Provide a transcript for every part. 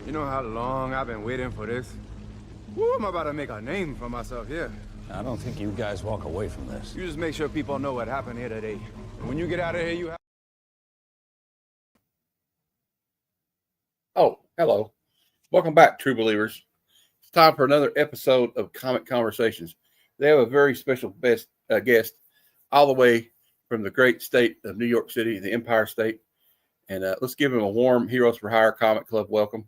You know how long I've been waiting for this? Woo, I'm about to make a name for myself here. I don't think you guys walk away from this. You just make sure people know what happened here today. And when you get out of here, you have... Oh, hello. Welcome back, true believers. It's time for another episode of Comic Conversations. They have a very special guest all the way from the great state of New York City, the Empire State. And let's give him a warm Heroes for Hire Comic Club welcome.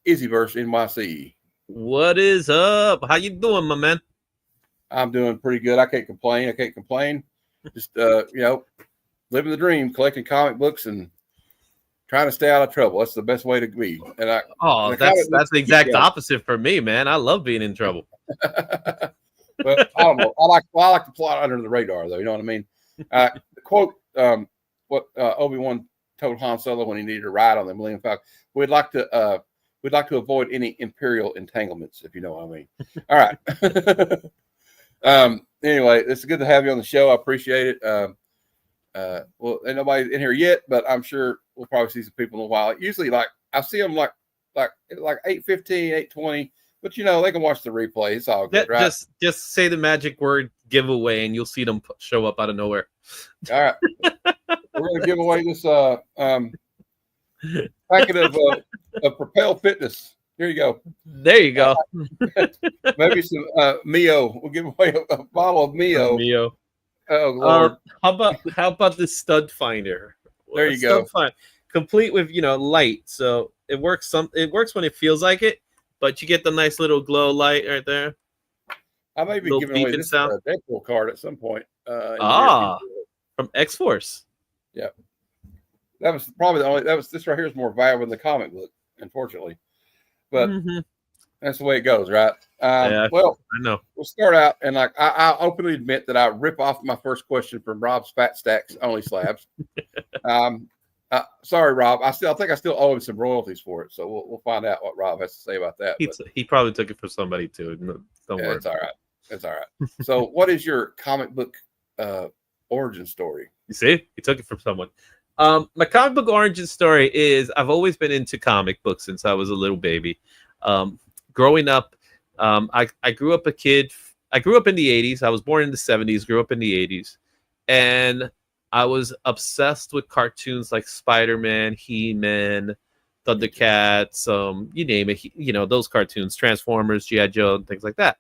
Izzyverse NYC. What is up? How you doing, my man? I'm doing pretty good. I can't complain. Just, living the dream, collecting comic books and trying to stay out of trouble. That's the best way to be. And that's the exact opposite for me, man. I love being in trouble. But I don't know. I like to fly under the radar, though. You know what I mean? The quote, what Obi-Wan told Han Solo when he needed to ride on the Millennium Falcon. We'd like to avoid any Imperial entanglements, if you know what I mean. All right. Anyway, it's good to have you on the show. I appreciate it. Well, ain't nobody in here yet, but I'm sure we'll probably see some people in a while. Usually, I see them like 8:15, 8:20. But they can watch the replay. It's all good, right? Just say the magic word giveaway, and you'll see them show up out of nowhere. All right, we're going to give away this packet of Propel Fitness. Here you go. There you go. Maybe some Mio. We'll give away a bottle of Mio. Mio. Oh Lord. How about this stud finder? There you go. Complete with light, so it works. It works when it feels like it. But you get the nice little glow light right there. I may be giving away this Deadpool card at some point. From X-Force. Yeah. That was probably the only. This right here is more valuable than the comic book, unfortunately. But that's the way it goes, right? Well, I know. We'll start out, and I openly admit that I rip off my first question from Rob's Fat Stacks Only Slabs. Sorry, Rob. I think I still owe him some royalties for it, so we'll find out what Rob has to say about that. He probably took it from somebody too. Don't worry. It's all right. It's all right. So, what is your comic book origin story? You see, he took it from someone. My comic book origin story is I've always been into comic books since I was a little baby. Growing up, I grew up a kid. I grew up in the 80s. I was born in the 70s, grew up in the 80s. And I was obsessed with cartoons like Spider-Man, He-Man, Thundercats, you name it, those cartoons, Transformers, G.I. Joe, and things like that.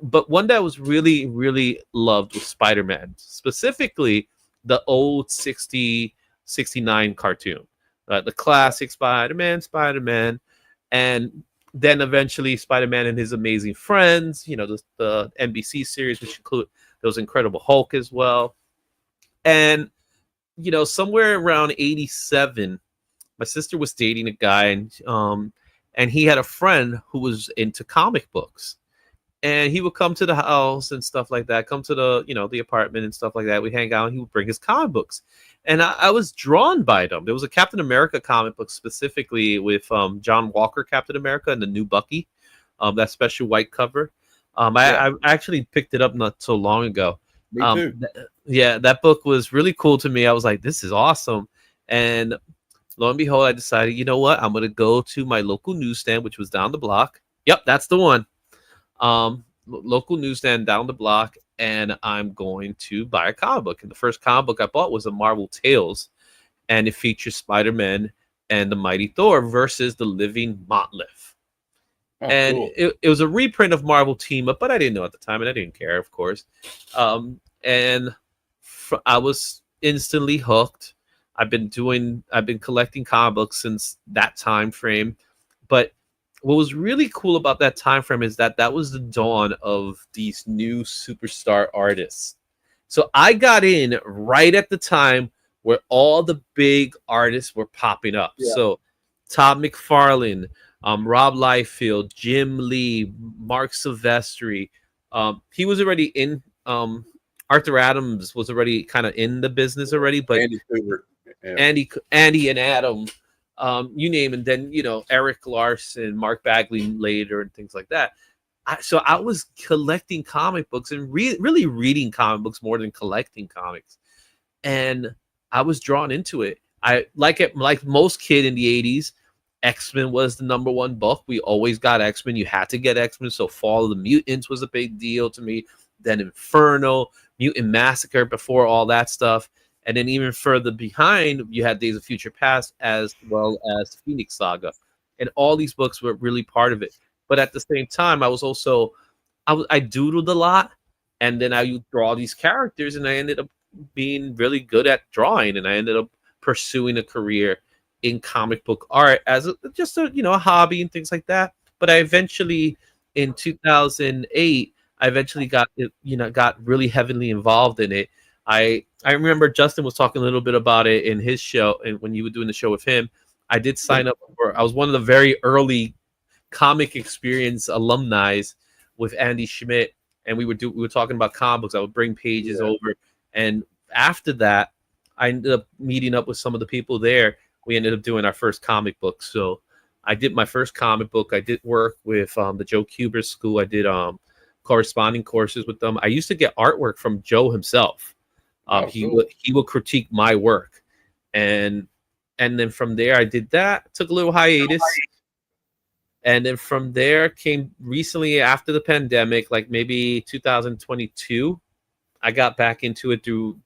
But one that I was really, really loved was Spider-Man, specifically the old 69 cartoon, the classic Spider-Man, and then eventually Spider-Man and His Amazing Friends, the NBC series, which include those Incredible Hulk as well. And, somewhere around 87, my sister was dating a guy, and he had a friend who was into comic books. And he would come to the house and stuff like that, come to the apartment and stuff like that. We hang out, and he would bring his comic books. And I was drawn by them. There was a Captain America comic book specifically with John Walker, Captain America, and the new Bucky, that special white cover. I actually picked it up not so long ago. Me too. That book was really cool to me. I was like, this is awesome. And lo and behold, I decided, you know what? I'm going to go to my local newsstand, which was down the block. Yep, that's the one. Local newsstand down the block, and I'm going to buy a comic book. And the first comic book I bought was a Marvel Tales, and it features Spider-Man and the Mighty Thor versus the Living Monolith. Oh, and cool. it was a reprint of Marvel Team Up, but I didn't know at the time, and I didn't care, of course. I was instantly hooked. I've been collecting comic books since that time frame. But what was really cool about that time frame is that was the dawn of these new superstar artists. So I got in right at the time where all the big artists were popping up. Yeah. So Todd McFarlane, Rob Liefeld, Jim Lee, Mark Silvestri. He was already in. Arthur Adams was already kind of in the business already, but Andy Kubert, Andy and Adam, you name, and then Eric Larson, Mark Bagley later, and things like that. So I was collecting comic books and really reading comic books more than collecting comics, and I was drawn into it. I like most kid in the 80s. X-Men was the number one book. We always got X-Men. You had to get X-Men. So Fall of the Mutants was a big deal to me. Then Inferno, Mutant Massacre before all that stuff. And then even further behind, you had Days of Future Past as well as Phoenix Saga. And all these books were really part of it. But at the same time, I doodled a lot. And then I would draw these characters, and I ended up being really good at drawing. And I ended up pursuing a career in comic book art as just a hobby and things like that. But I eventually, in 2008, got really heavily involved in it. I remember Justin was talking a little bit about it in his show, and when you were doing the show with him, I did sign up I was one of the very early Comic Experience alumni with Andy Schmidt, and we were talking about comics. I would bring pages over, and after that, I ended up meeting up with some of the people there. We ended up doing our first comic book. So I did my first comic book. I did work with the Joe Kubert School. I did corresponding courses with them. I used to get artwork from Joe himself. He would critique my work, and then from there I did that. Took a little hiatus, and then from there came recently after the pandemic, like maybe 2022. I got back into it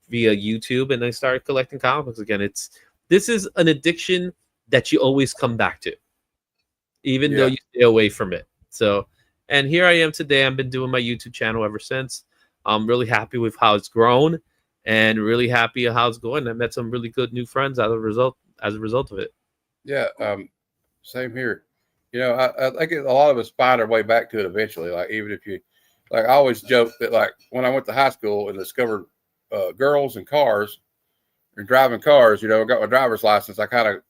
via YouTube, and I started collecting comics again. This is an addiction that you always come back to, even though you stay away from it. So, and here I am today. I've been doing my YouTube channel ever since. I'm really happy with how it's grown, and really happy with how it's going. I met some really good new friends as a result of it. Yeah, same here. I think a lot of us find our way back to it eventually. Like, even if you, like, I always joke that, like, when I went to high school and discovered girls and cars and driving cars, I got my driver's license, I kind of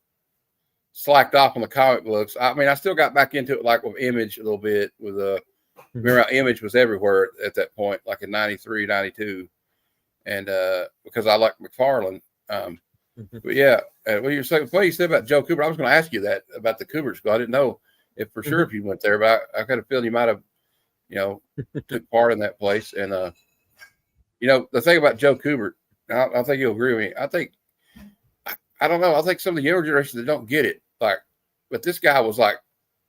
slacked off on the comic books. I mean, I still got back into it, like with Image a little bit. Remember how Image was everywhere at that point, like in 93, 92. And because I like McFarlane. But yeah, what you said about Joe Kubert, I was going to ask you that about the Kubert School. I didn't know if for sure if you went there, but I kind of feel you might have, took part in that place. And the thing about Joe Kubert, I think you'll agree with me. I don't know. I think some of the younger generations that don't get it, but this guy was like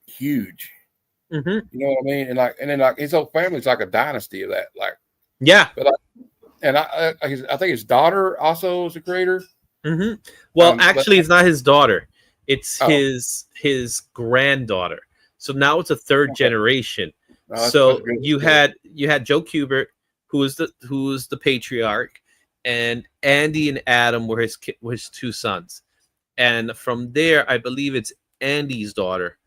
huge. You know what I mean? And then his whole family's like a dynasty of that. But I think his daughter also is a creator. Well, actually, it's not his daughter; it's his granddaughter. So now it's a third generation. So you had Joe Kubert, who was the patriarch, and Andy and Adam were his two sons. And from there, I believe it's Andy's daughter.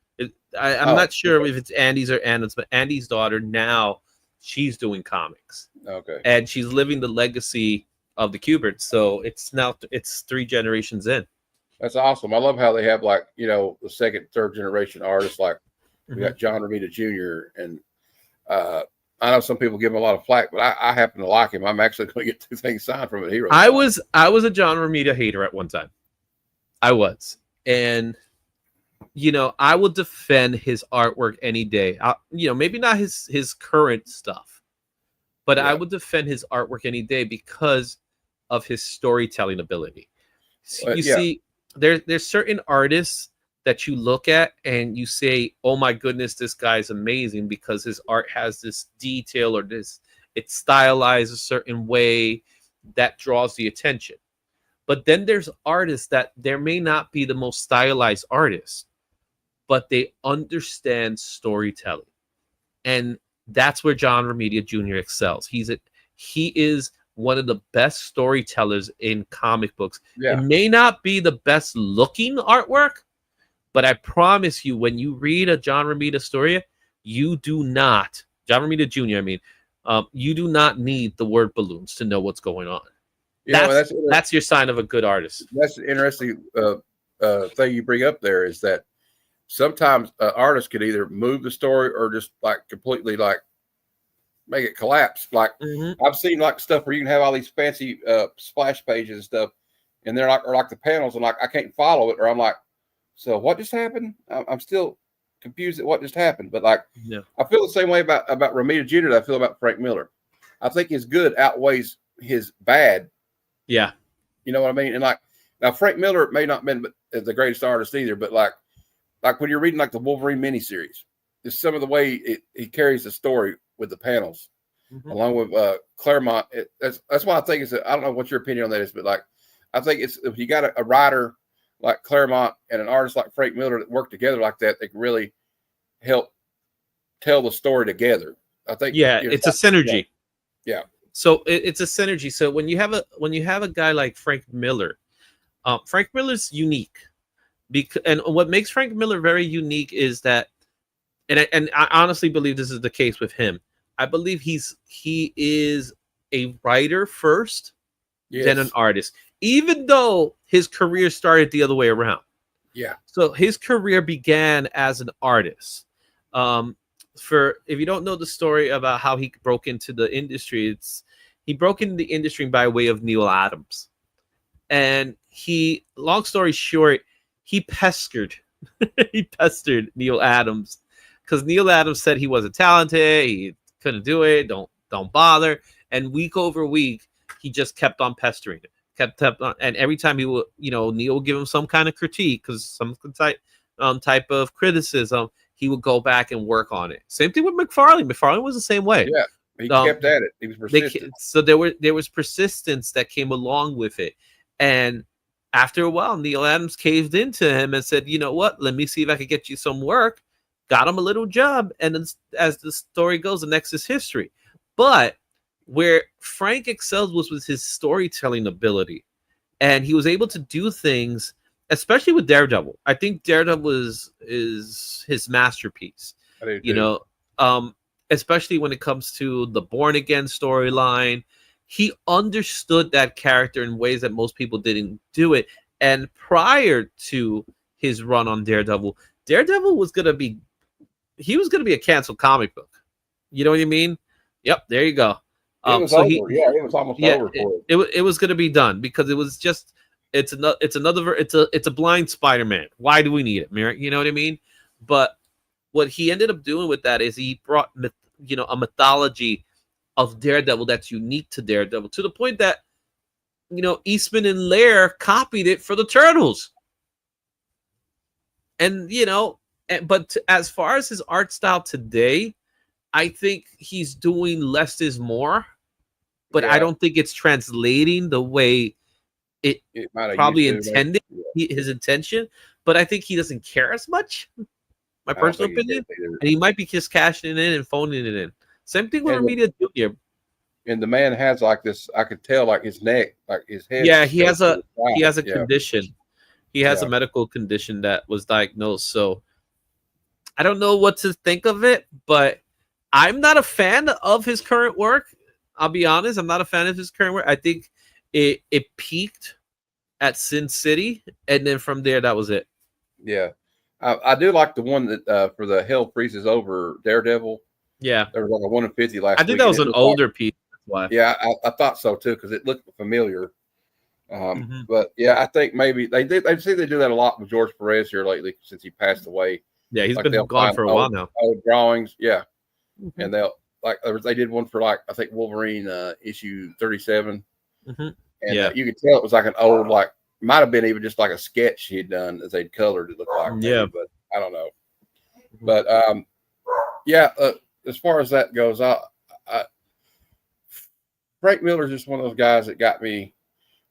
I'm not sure if it's Andy's or Anna's, but Andy's daughter now, she's doing comics. Okay. And she's living the legacy of the Kuberts. So it's 3 generations in. That's awesome. I love how they have the second, third generation artists. Like we got John Romita Jr. and I know some people give him a lot of flack, but I happen to like him. I'm actually going to get 2 things signed from it. I was a John Romita hater at one time. I was, and I will defend his artwork any day. Maybe not his current stuff, but I would defend his artwork any day because of his storytelling ability. See, there's certain artists that you look at and you say, "Oh my goodness, this guy's amazing," because his art has this detail or it's stylized a certain way that draws the attention. But then there's artists that there may not be the most stylized artists, but they understand storytelling. And that's where John Romita Jr. excels. He is one of the best storytellers in comic books. Yeah. It may not be the best looking artwork, but I promise you, when you read a John Romita story, you do not, John Romita Jr., you do not need the word balloons to know what's going on. That's your sign of a good artist. That's an interesting thing you bring up there, is that sometimes artists could either move the story or just completely make it collapse. I've seen stuff where you can have all these fancy splash pages and stuff, and they're like the panels, and I can't follow it, or I'm like, so what just happened? I'm still confused at what just happened. But I feel the same way about Romita Jr. that I feel about Frank Miller. I think his good outweighs his bad. Yeah. You know what I mean? And now Frank Miller may not have been the greatest artist either, but like when you're reading like the Wolverine miniseries, just some of the way he carries the story with the panels, along with Claremont. That's why I think it's. I don't know what your opinion on that is, but like I think it's if you got a writer like Claremont and an artist like Frank Miller that work together like that, they can really help tell the story together. I think. Yeah, it's a synergy. Yeah. So it's a synergy. So when you have a guy like Frank Miller, Frank Miller's unique, and what makes Frank Miller very unique is that, and I honestly believe this is the case with him. I believe he is a writer first, then an artist, even though his career started the other way around. Yeah. So his career began as an artist. For if you don't know the story about how he broke into the industry, he broke into the industry by way of Neil Adams, and long story short, he pestered Neil Adams because Neil Adams said he wasn't talented, he couldn't do it, don't bother, and week over week he just kept on pestering it, kept on, and every time he would, Neil would give him some kind of critique because some type of criticism. He would go back and work on it. Same thing with McFarlane. McFarlane was the same way. Yeah, he kept at it. He was persistent. So there was persistence that came along with it. And after a while, Neil Adams caved into him and said, "You know what? Let me see if I can get you some work." Got him a little job, and then, as the story goes, the next is history. But where Frank excelled was with his storytelling ability, and he was able to do things. Especially with Daredevil, I think Daredevil is his masterpiece. Especially when it comes to the Born Again storyline, he understood that character in ways that most people didn't do it. And prior to his run on Daredevil was gonna be a canceled comic book. You know what I mean? Yep, there you go. It was over. It was almost over for it. It was gonna be done because it was just. It's a blind Spider-Man. Why do we need it? You know what I mean? But what he ended up doing with that is he brought a mythology of Daredevil that's unique to Daredevil to the point that Eastman and Laird copied it for the Turtles. And but as far as his art style today, I think he's doing less is more, but I don't think it's translating the way it probably intended his intention, but I think he doesn't care as much. My personal opinion, and he might be just cashing it in and phoning it in. Same thing with Armida Jr. And the man has like this. I could tell, like his neck, like his head. Yeah, he has a condition. He has a medical condition that was diagnosed. So I don't know what to think of it, but I'm not a fan of his current work. I'll be honest. I'm not a fan of his current work. I think it peaked at Sin City, and then from there, that was it. Yeah. I do like the one that for the Hell Freezes Over Daredevil. Yeah. There was like a 1 in 50 last week. I think that was an older piece. That's why. Yeah, I thought so too, because it looked familiar. But yeah, I think maybe they do that a lot with George Perez here lately since he passed away. Yeah, he's been gone for a while now. Old drawings, yeah. And they did one for like I think Wolverine issue 37. And you could tell it was like an old, like might have been even just like a sketch he had done as they'd colored it look like. Maybe, but I don't know. But as far as that goes, Frank Miller's just one of those guys that got me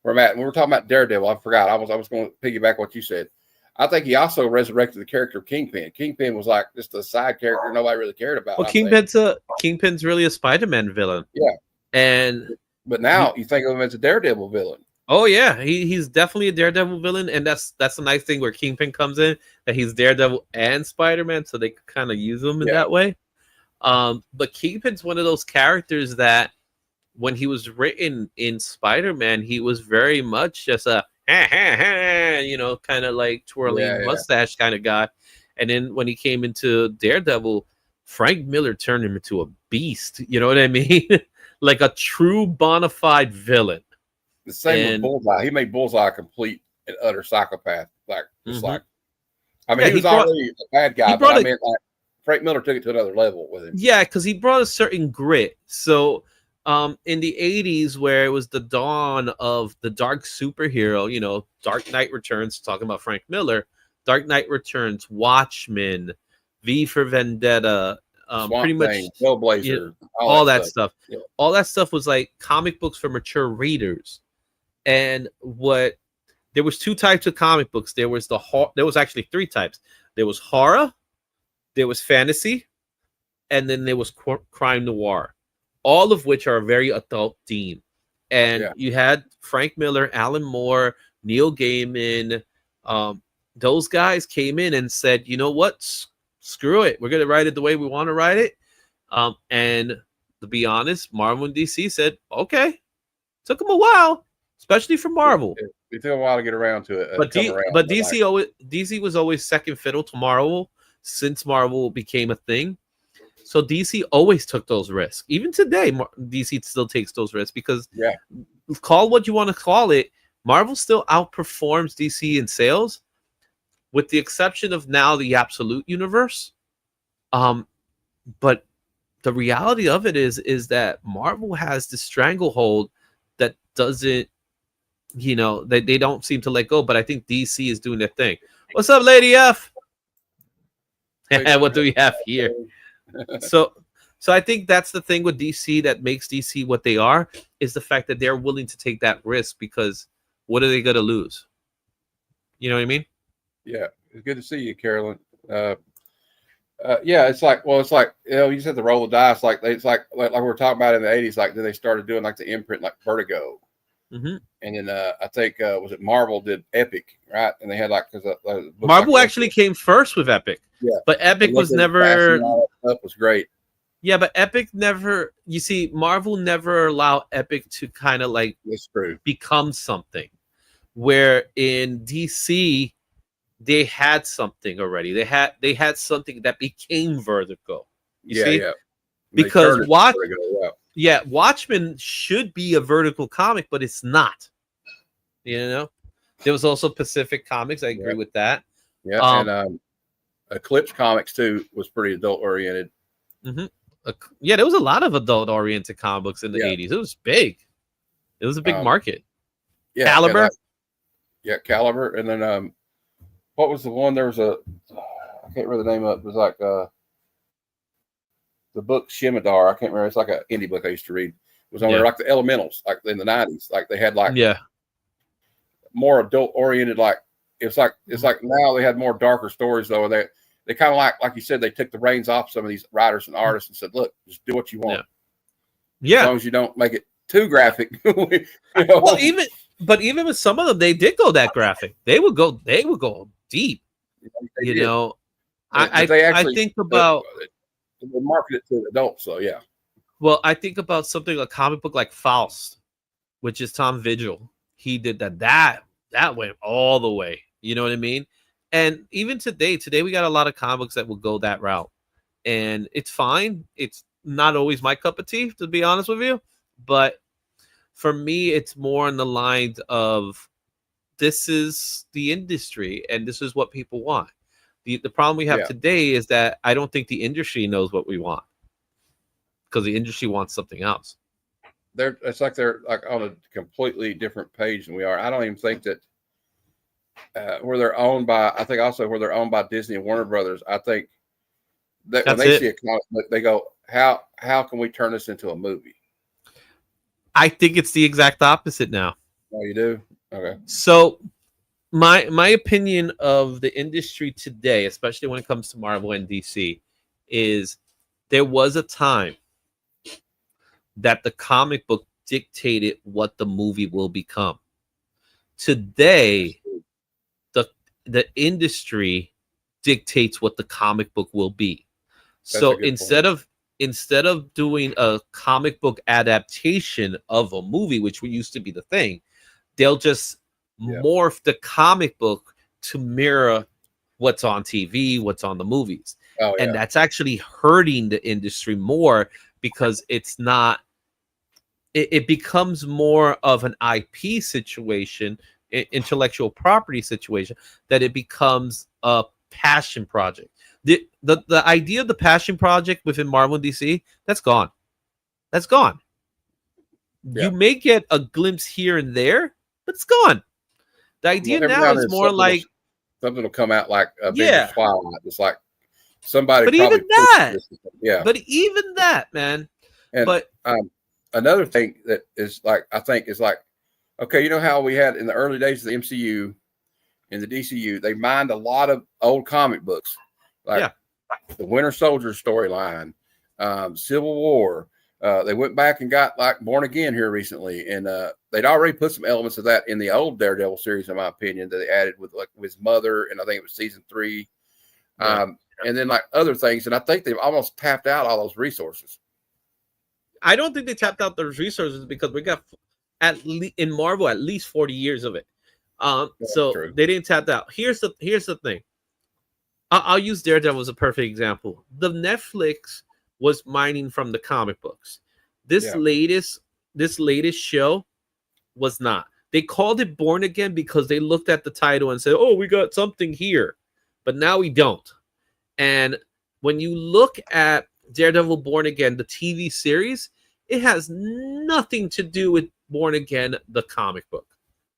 where I'm at. When we were talking about Daredevil, I forgot. I was going to piggyback what you said. I think he also resurrected the character of Kingpin. Kingpin was like just a side character nobody really cared about. Well, Kingpin's really a Spider-Man villain. Yeah. But now you think of him as a Daredevil villain. Oh yeah, he's definitely a Daredevil villain, and that's a nice thing where Kingpin comes in, that he's Daredevil and Spider-Man, so they kind of use him in that way. But Kingpin's one of those characters that when he was written in Spider-Man, he was very much just a kind of like twirling mustache kind of guy. And then when he came into Daredevil, Frank Miller turned him into a beast. You know what I mean? Like a true bona fide villain. The same with Bullseye. He made Bullseye a complete and utter psychopath. Like, just like, I mean, he was already a bad guy, but I mean, like, Frank Miller took it to another level with him. Yeah, because he brought a certain grit. So, in the 80s, where it was the dawn of the dark superhero, Dark Knight Returns, talking about Frank Miller, Dark Knight Returns, Watchmen, V for Vendetta, Swamp pretty much Thing, Hellblazer, all that stuff. Yeah. All that stuff was like comic books for mature readers. And what there was two types of comic books. There was there was actually three types. There was horror, there was fantasy, and then there was crime noir, all of which are very adult themed. And you had Frank Miller, Alan Moore, Neil Gaiman. Those guys came in and said, you know what? Screw it. We're going to write it the way we want to write it. And to be honest, Marvel and DC said, okay. Took them a while, especially for Marvel. It took a while to get around to it. But DC was always second fiddle to Marvel since Marvel became a thing. So DC always took those risks. Even today, DC still takes those risks because call what you want to call it, Marvel still outperforms DC in sales, with the exception of now the Absolute Universe. But the reality of it is that Marvel has this stranglehold that doesn't, they don't seem to let go. But I think DC is doing their thing. What's up, Lady F? What do we have here? So I think that's the thing with DC that makes DC what they are, is the fact that they're willing to take that risk, because what are they going to lose? You know what I mean? Yeah, it's good to see you, Carolyn. It's like you just have to roll the dice. It's like we were talking about in the 80s. Like then they started doing like the imprint, like Vertigo, and then I think was it Marvel did Epic, right? And they had like Marvel actually came first with Epic. Yeah, but Epic was never. Stuff was great. Yeah, but Epic never. You see, Marvel never allowed Epic to kind of like become something. Where in DC, they had something already. They had something that became Vertigo. You see? Yeah. Because Watchmen should be a Vertigo comic, but it's not. There was also Pacific Comics. I agree with that. Yeah, and Eclipse Comics too was pretty adult oriented. Yeah, there was a lot of adult oriented comic books in the 80s. It was big. It was a big market. Yeah, Caliber. Caliber, and then what was the one? There was I can't remember the name of it. It was like the book Shimmadar. I can't remember. It's like an indie book I used to read. It was on there like the Elementals, like in the 90s. Like they had like more adult oriented. Like it's like now they had more darker stories though. And they kind of like you said, they took the reins off some of these writers and artists and said, look, just do what you want. Yeah. As long as you don't make it too graphic. Well, even with some of them, they did go that graphic. They would go deep. I think about they market it to adults, so yeah. Well, I think about something, a comic book like Faust, which is Tom Vigil. He did that went all the way. You know what I mean? And even today we got a lot of comics that will go that route. And it's fine. It's not always my cup of tea, to be honest with you. But for me, it's more on the lines of this is the industry and this is what people want. The problem we have today is that I don't think the industry knows what we want, because the industry wants something else. It's like they're like on a completely different page than we are. I don't even think that where they're owned by Disney and Warner Brothers. I think that when they see a comic book, they go, how can we turn this into a movie? I think it's the exact opposite now. Oh, you do? Okay. So my opinion of the industry today, especially when it comes to Marvel and DC, is there was a time that the comic book dictated what the movie will become. Today, the industry dictates what the comic book will be. So instead of doing a comic book adaptation of a movie, which used to be the thing, they'll just morph the comic book to mirror what's on TV, what's on the movies. And that's actually hurting the industry more, because it's not, it becomes more of an IP situation, intellectual property situation, that it becomes a passion project. The idea of the passion project within Marvel and DC, that's gone. That's gone. You may get a glimpse here and there, but it's gone. The idea now is more like something will come out like a Yeah. Twilight. It's like somebody. But probably even that, yeah. But even that, man. And but another thing that is like, I think is like, okay, you know how we had in the early days of the MCU and the DCU, they mined a lot of old comic books, like the Winter Soldier storyline, Civil War. They went back and got like Born Again here recently, and they'd already put some elements of that in the old Daredevil series, in my opinion, that they added with like with his mother, and I think it was season 3, and then like other things, and I think they've almost tapped out all those resources. I don't think they tapped out those resources because we got in Marvel at least 40 years of it. So true. They didn't tap out. Here's the thing. I'll use Daredevil as a perfect example. The Netflix was mining from the comic books. This latest show was not. They called it Born Again because they looked at the title and said, "Oh, we got something here," but now we don't. And when you look at Daredevil Born Again, the TV series, it has nothing to do with Born Again, the comic book.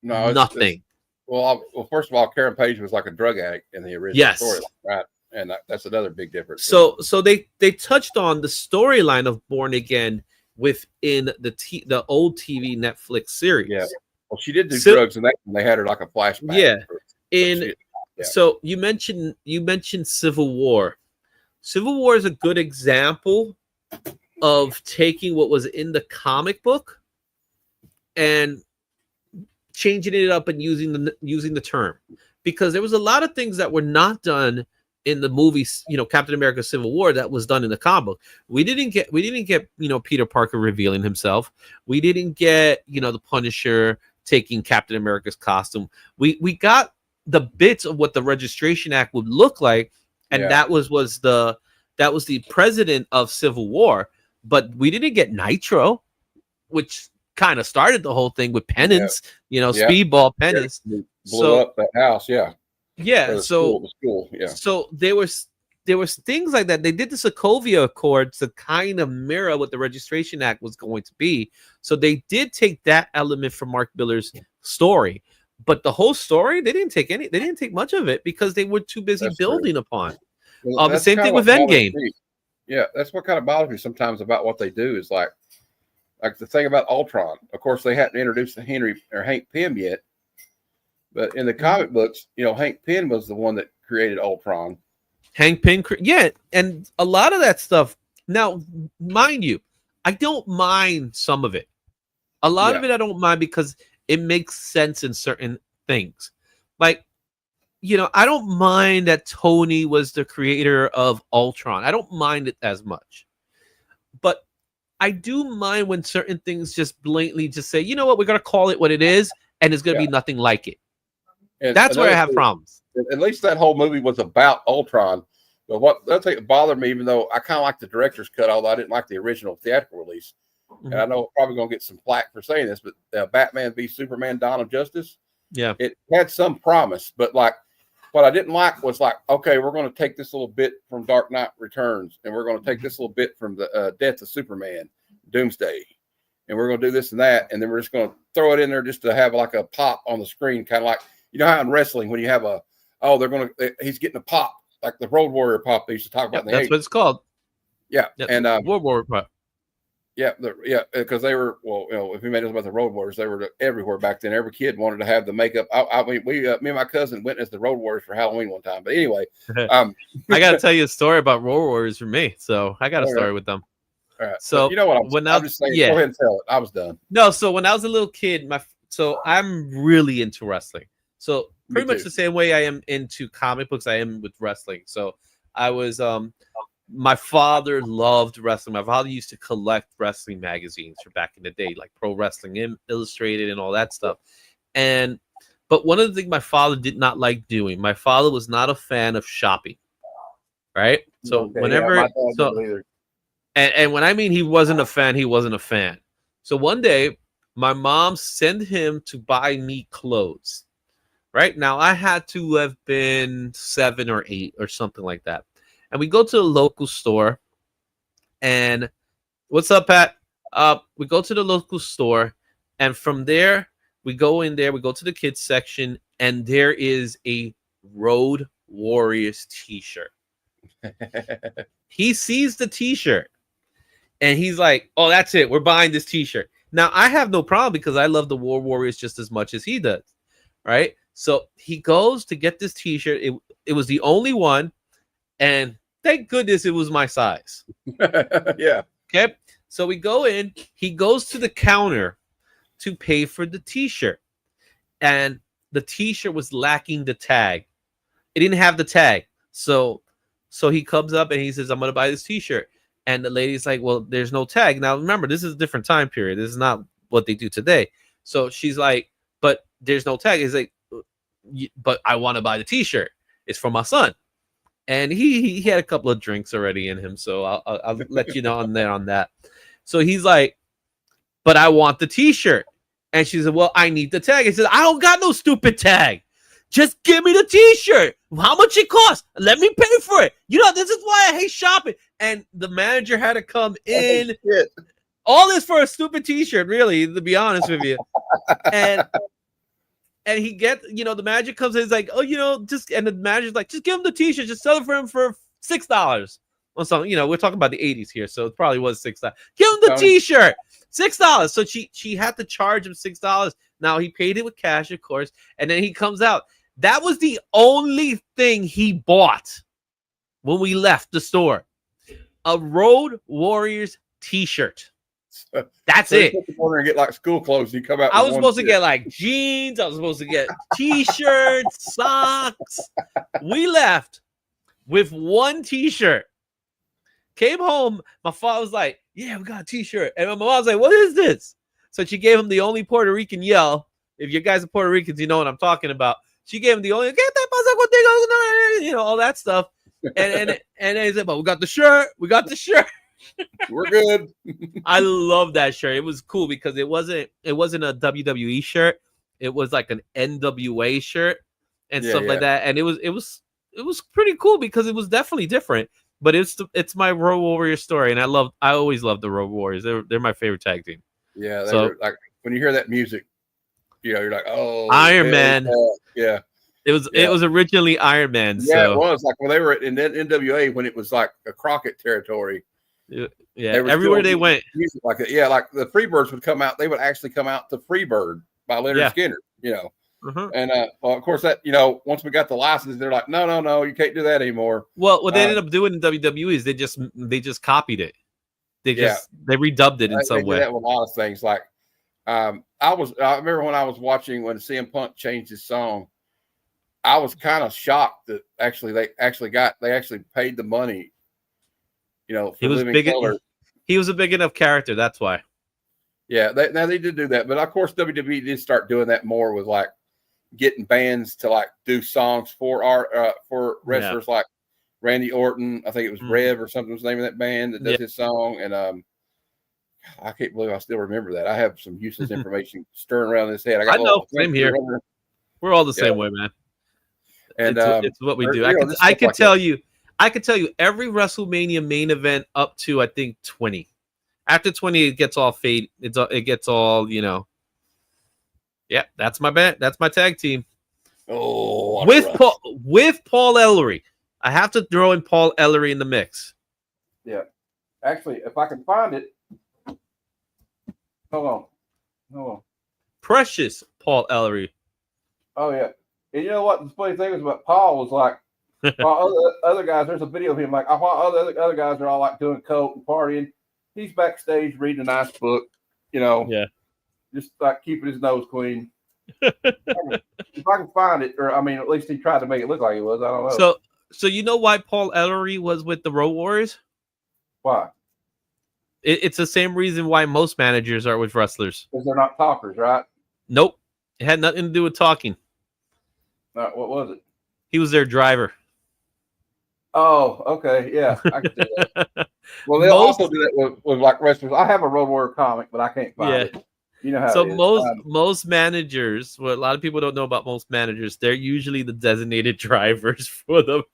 No, nothing. Well, first of all, Karen Page was like a drug addict in the original storyline, right? And that's another big difference. So they touched on the storyline of Born Again within the old TV Netflix series. Yeah. Well, she did do drugs, and they had her like a flashback. Yeah. So you mentioned Civil War. Civil War is a good example of taking what was in the comic book and changing it up and using the term, because there was a lot of things that were not done in the movies, Captain America Civil War, that was done in the comic book. We didn't get Peter Parker revealing himself. We didn't get the Punisher taking Captain America's costume. We got the bits of what the Registration Act would look like, and that was the president of Civil War, but we didn't get Nitro, which kind of started the whole thing with Penance, Speedball Penance. Blew up that house, So there was things like that. They did the Sokovia Accords to kind of mirror what the Registration Act was going to be. So they did take that element from Mark Millar's story, but the whole story, they didn't take much of it because they were too busy building upon. Well, the same thing with Endgame. Yeah, that's what kind of bothers me sometimes about what they do is like the thing about Ultron. Of course, they hadn't introduced Hank Pym yet, but in the comic books, Hank Pym was the one that created Ultron. Hank Pym, and a lot of that stuff. Now, mind you, I don't mind some of it. A lot of it I don't mind because it makes sense in certain things. Like, I don't mind that Tony was the creator of Ultron. I don't mind it as much. But I do mind when certain things just blatantly just say, you know what, we're going to call it what it is, and it's going to be nothing like it. And that's where I have problems. At least that whole movie was about Ultron. But that's what bothered me, even though I kind of like the director's cut, although I didn't like the original theatrical release. Mm-hmm. And I know I'm probably going to get some flack for saying this, but Batman v Superman: Dawn of Justice, it had some promise, but like what I didn't like was like, okay, we're going to take this little bit from Dark Knight Returns, and we're going to take this little bit from the Death of Superman, Doomsday, and we're going to do this and that, and then we're just going to throw it in there just to have like a pop on the screen, kind of like how in wrestling when you have he's getting a pop, like the Road Warrior pop they used to talk about. That's what it's called. Yeah, and World Warrior pop. Yeah, because they were if you made us about the Road Warriors, they were everywhere back then. Every kid wanted to have the makeup. I mean, me and my cousin went as the Road Warriors for Halloween one time. But anyway, I got to tell you a story about Road Warriors for me. So I got a story with them. All right. So you know what I'm just saying. Go ahead and tell it. I was done. No, so when I was a little kid, I'm really into wrestling. So pretty much the same way I am into comic books, I am with wrestling. So I was my father loved wrestling. My father used to collect wrestling magazines for back in the day, like Pro Wrestling Illustrated and all that stuff. But one of the things my father did not like doing, my father was not a fan of shopping. Right? So and when I mean he wasn't a fan, he wasn't a fan. So one day my mom sent him to buy me clothes. Right? Now I had to have been 7 or 8 or something like that. And we go to the local store, and what's up, Pat? We go to the local store, and from there, we go in there, we go to the kids section, and there is a Road Warriors t-shirt. He sees the t-shirt and he's like, oh, that's it. We're buying this t-shirt. Now, I have no problem because I love the War Warriors just as much as he does, right? So he goes to get this t-shirt. It was the only one, and thank goodness it was my size. Yeah. Okay. So we go in. He goes to the counter to pay for the t-shirt, and the t-shirt was lacking the tag. It didn't have the tag. So he comes up and he says, I'm going to buy this t-shirt. And the lady's like, well, there's no tag. Now, remember, this is a different time period. This is not what they do today. So she's like, but there's no tag. He's like, but I want to buy the t-shirt. It's for my son. And he had a couple of drinks already in him. So I'll let you know on that. So he's like, but I want the t-shirt. And she said, well, I need the tag. He says, I don't got no stupid tag. Just give me the t-shirt. How much it costs? Let me pay for it. You know, this is why I hate shopping. And the manager had to come in. All this for a stupid t-shirt, really, to be honest with you. And he the manager comes in, he's like, oh, and the manager's like, just give him the t-shirt. Just sell it for him for $6 or something. We're talking about the 80s here, so it probably was $6. Give him the t-shirt. $6. So she had to charge him $6. Now he paid it with cash, of course, and then he comes out. That was the only thing he bought when we left the store. A Road Warriors t-shirt. That's it. And get like school clothes. You come out. I was supposed to get like jeans. I was supposed to get t-shirts, socks. We left with one t-shirt. Came home. My father was like, yeah, we got a t-shirt. And my mom was like, what is this? So she gave him the only Puerto Rican yell. If you guys are Puerto Ricans, you know what I'm talking about. She gave him the only, all that stuff. And he said, but we got the shirt. We got the shirt. We're good. I love that shirt. It was cool because it wasn't a WWE shirt. It was like an NWA shirt and stuff like that. And it was pretty cool because it was definitely different. But it's my Road Warrior story, and I always loved the Road Warriors. They're my favorite tag team. Yeah, were, like when you hear that music, you're like, oh, Iron Man. Yeah. It was originally Iron Man. Yeah, it was like when they were in NWA when it was like a Crockett territory. Yeah, everywhere they went. Music like that. Yeah, like the Freebirds would come out. They would actually come out to Freebird by Leonard Skinner. And of course that once we got the license, they're like, no, you can't do that anymore. Well, what they ended up doing in WWE is they just copied it. They redubbed it in some way. That with a lot of things. Like I remember when I was watching when CM Punk changed his song, I was kind of shocked that they actually paid the money. For he was Living Color. He was a big enough character. That's why. Yeah, they did do that, but of course WWE did start doing that more with like getting bands to like do songs for wrestlers like Randy Orton. I think it was Rev or something was the name of that band that does his song, and I can't believe I still remember that. I have some useless information stirring around in this head. I know, same here. We're all the same way, man. And it's what we do. I could tell you every WrestleMania main event up to I think 20. After 20, it gets all fade. It gets all Yeah, that's my band. That's my tag team. Oh, with Paul Ellery. I have to throw in Paul Ellery in the mix. Yeah, actually, if I can find it, hold on. Precious Paul Ellery. Oh yeah, and you know what? The funny thing was about Paul was like. While other guys, there's a video of him like while other guys are all like doing coke and partying, he's backstage reading a nice book, just like keeping his nose clean. If I can find it, or at least he tried to make it look like he was. I don't know. So you know why Paul Ellery was with the Road Warriors? Why? It's the same reason why most managers are with wrestlers. Because they're not talkers, right? Nope, it had nothing to do with talking. What was it? He was their driver. Oh, okay, yeah, I can see that. Well, they'll also do that with like wrestlers. I have a Road Warrior comic, but I can't find it. You know how. So most managers, what a lot of people don't know about most managers, they're usually the designated drivers for the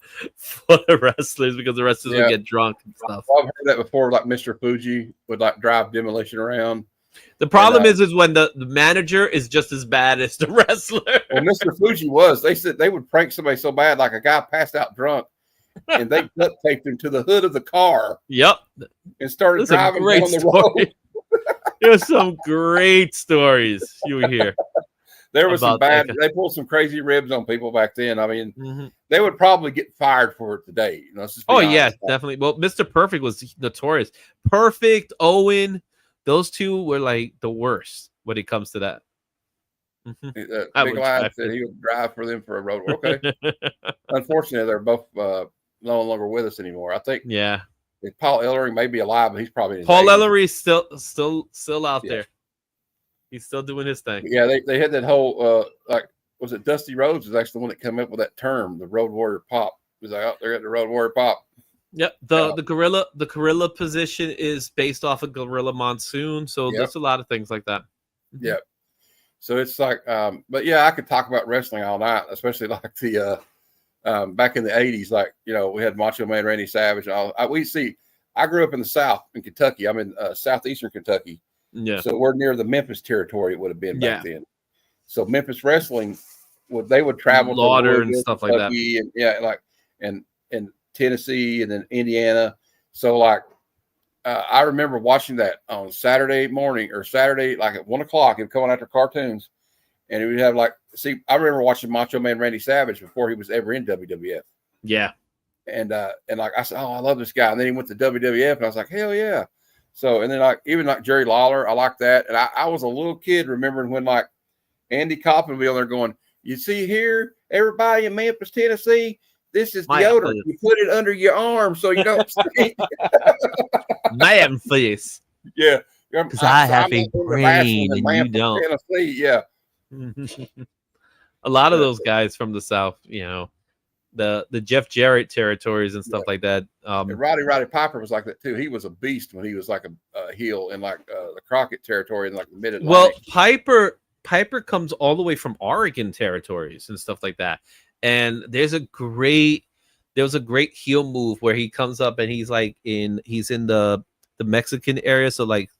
wrestlers because the wrestlers will get drunk and stuff. I've heard that before. Like Mr. Fuji would like drive Demolition around. The problem is when the manager is just as bad as the wrestler. Well, Mr. Fuji was. They said they would prank somebody so bad, like a guy passed out drunk, and they duct taped him to the hood of the car. Yep. And started Those are driving great down the road. There's some great stories you would hear. There was some bad. that. They pulled some crazy ribs on people back then. I mean, Mm-hmm. they would probably get fired for it today. You know, let's just be Oh honest. yeah, definitely. Well, Mr. Perfect was notorious. Perfect, Owen, those two were like the worst when it comes to that. Mhm. I would Nikolai expect said it. he would drive for them for a road. Okay. Unfortunately, they're both no longer with us anymore. I think Yeah, Paul Ellering may be alive, but he's probably in his Paul 80s. Ellery's still out Yeah. there. He's still doing his thing. Yeah, they had that whole like, was it Dusty Rhodes was actually the one that came up with that term, the Road Warrior Pop. He was like, oh, they're at the Road Warrior Pop. Yep. The gorilla position is based off of Gorilla Monsoon, so there's a lot of things like that. Mhm. Yeah. So it's like, but yeah, I could talk about wrestling all night, especially like the back in the 80s, like, you know, we had Macho Man Randy Savage. I grew up in the South in Kentucky. I'm in southeastern Kentucky. Yeah. So we're near the Memphis territory. It would have been back then. So Memphis wrestling they would travel Lauder to and Louisville, stuff like that. And and Tennessee and then Indiana. So like I remember watching that on Saturday morning or Saturday, like at 1 o'clock, and coming after cartoons. And it would have I remember watching Macho Man Randy Savage before he was ever in WWF. Yeah. And like I said, oh, I love this guy. And then he went to WWF, and I was like, hell yeah. So, and then even Jerry Lawler, I like that. And I was a little kid remembering when like Andy Kaufman would be on there going, you see here, everybody in Memphis, Tennessee, this is deodorant. You put it under your arm so you don't stink. Memphis. Yeah. Because I have a brain and you don't. Tennessee, yeah. A lot of those guys from the South, you know, the Jeff Jarrett territories and stuff like that. And Roddy Piper was like that too. He was a beast when he was like a heel in like the Crockett territory in like the Mid-Atlantic. Well, Piper comes all the way from Oregon territories and stuff like that. And there was a great heel move where he comes up and he's in the Mexican area, so like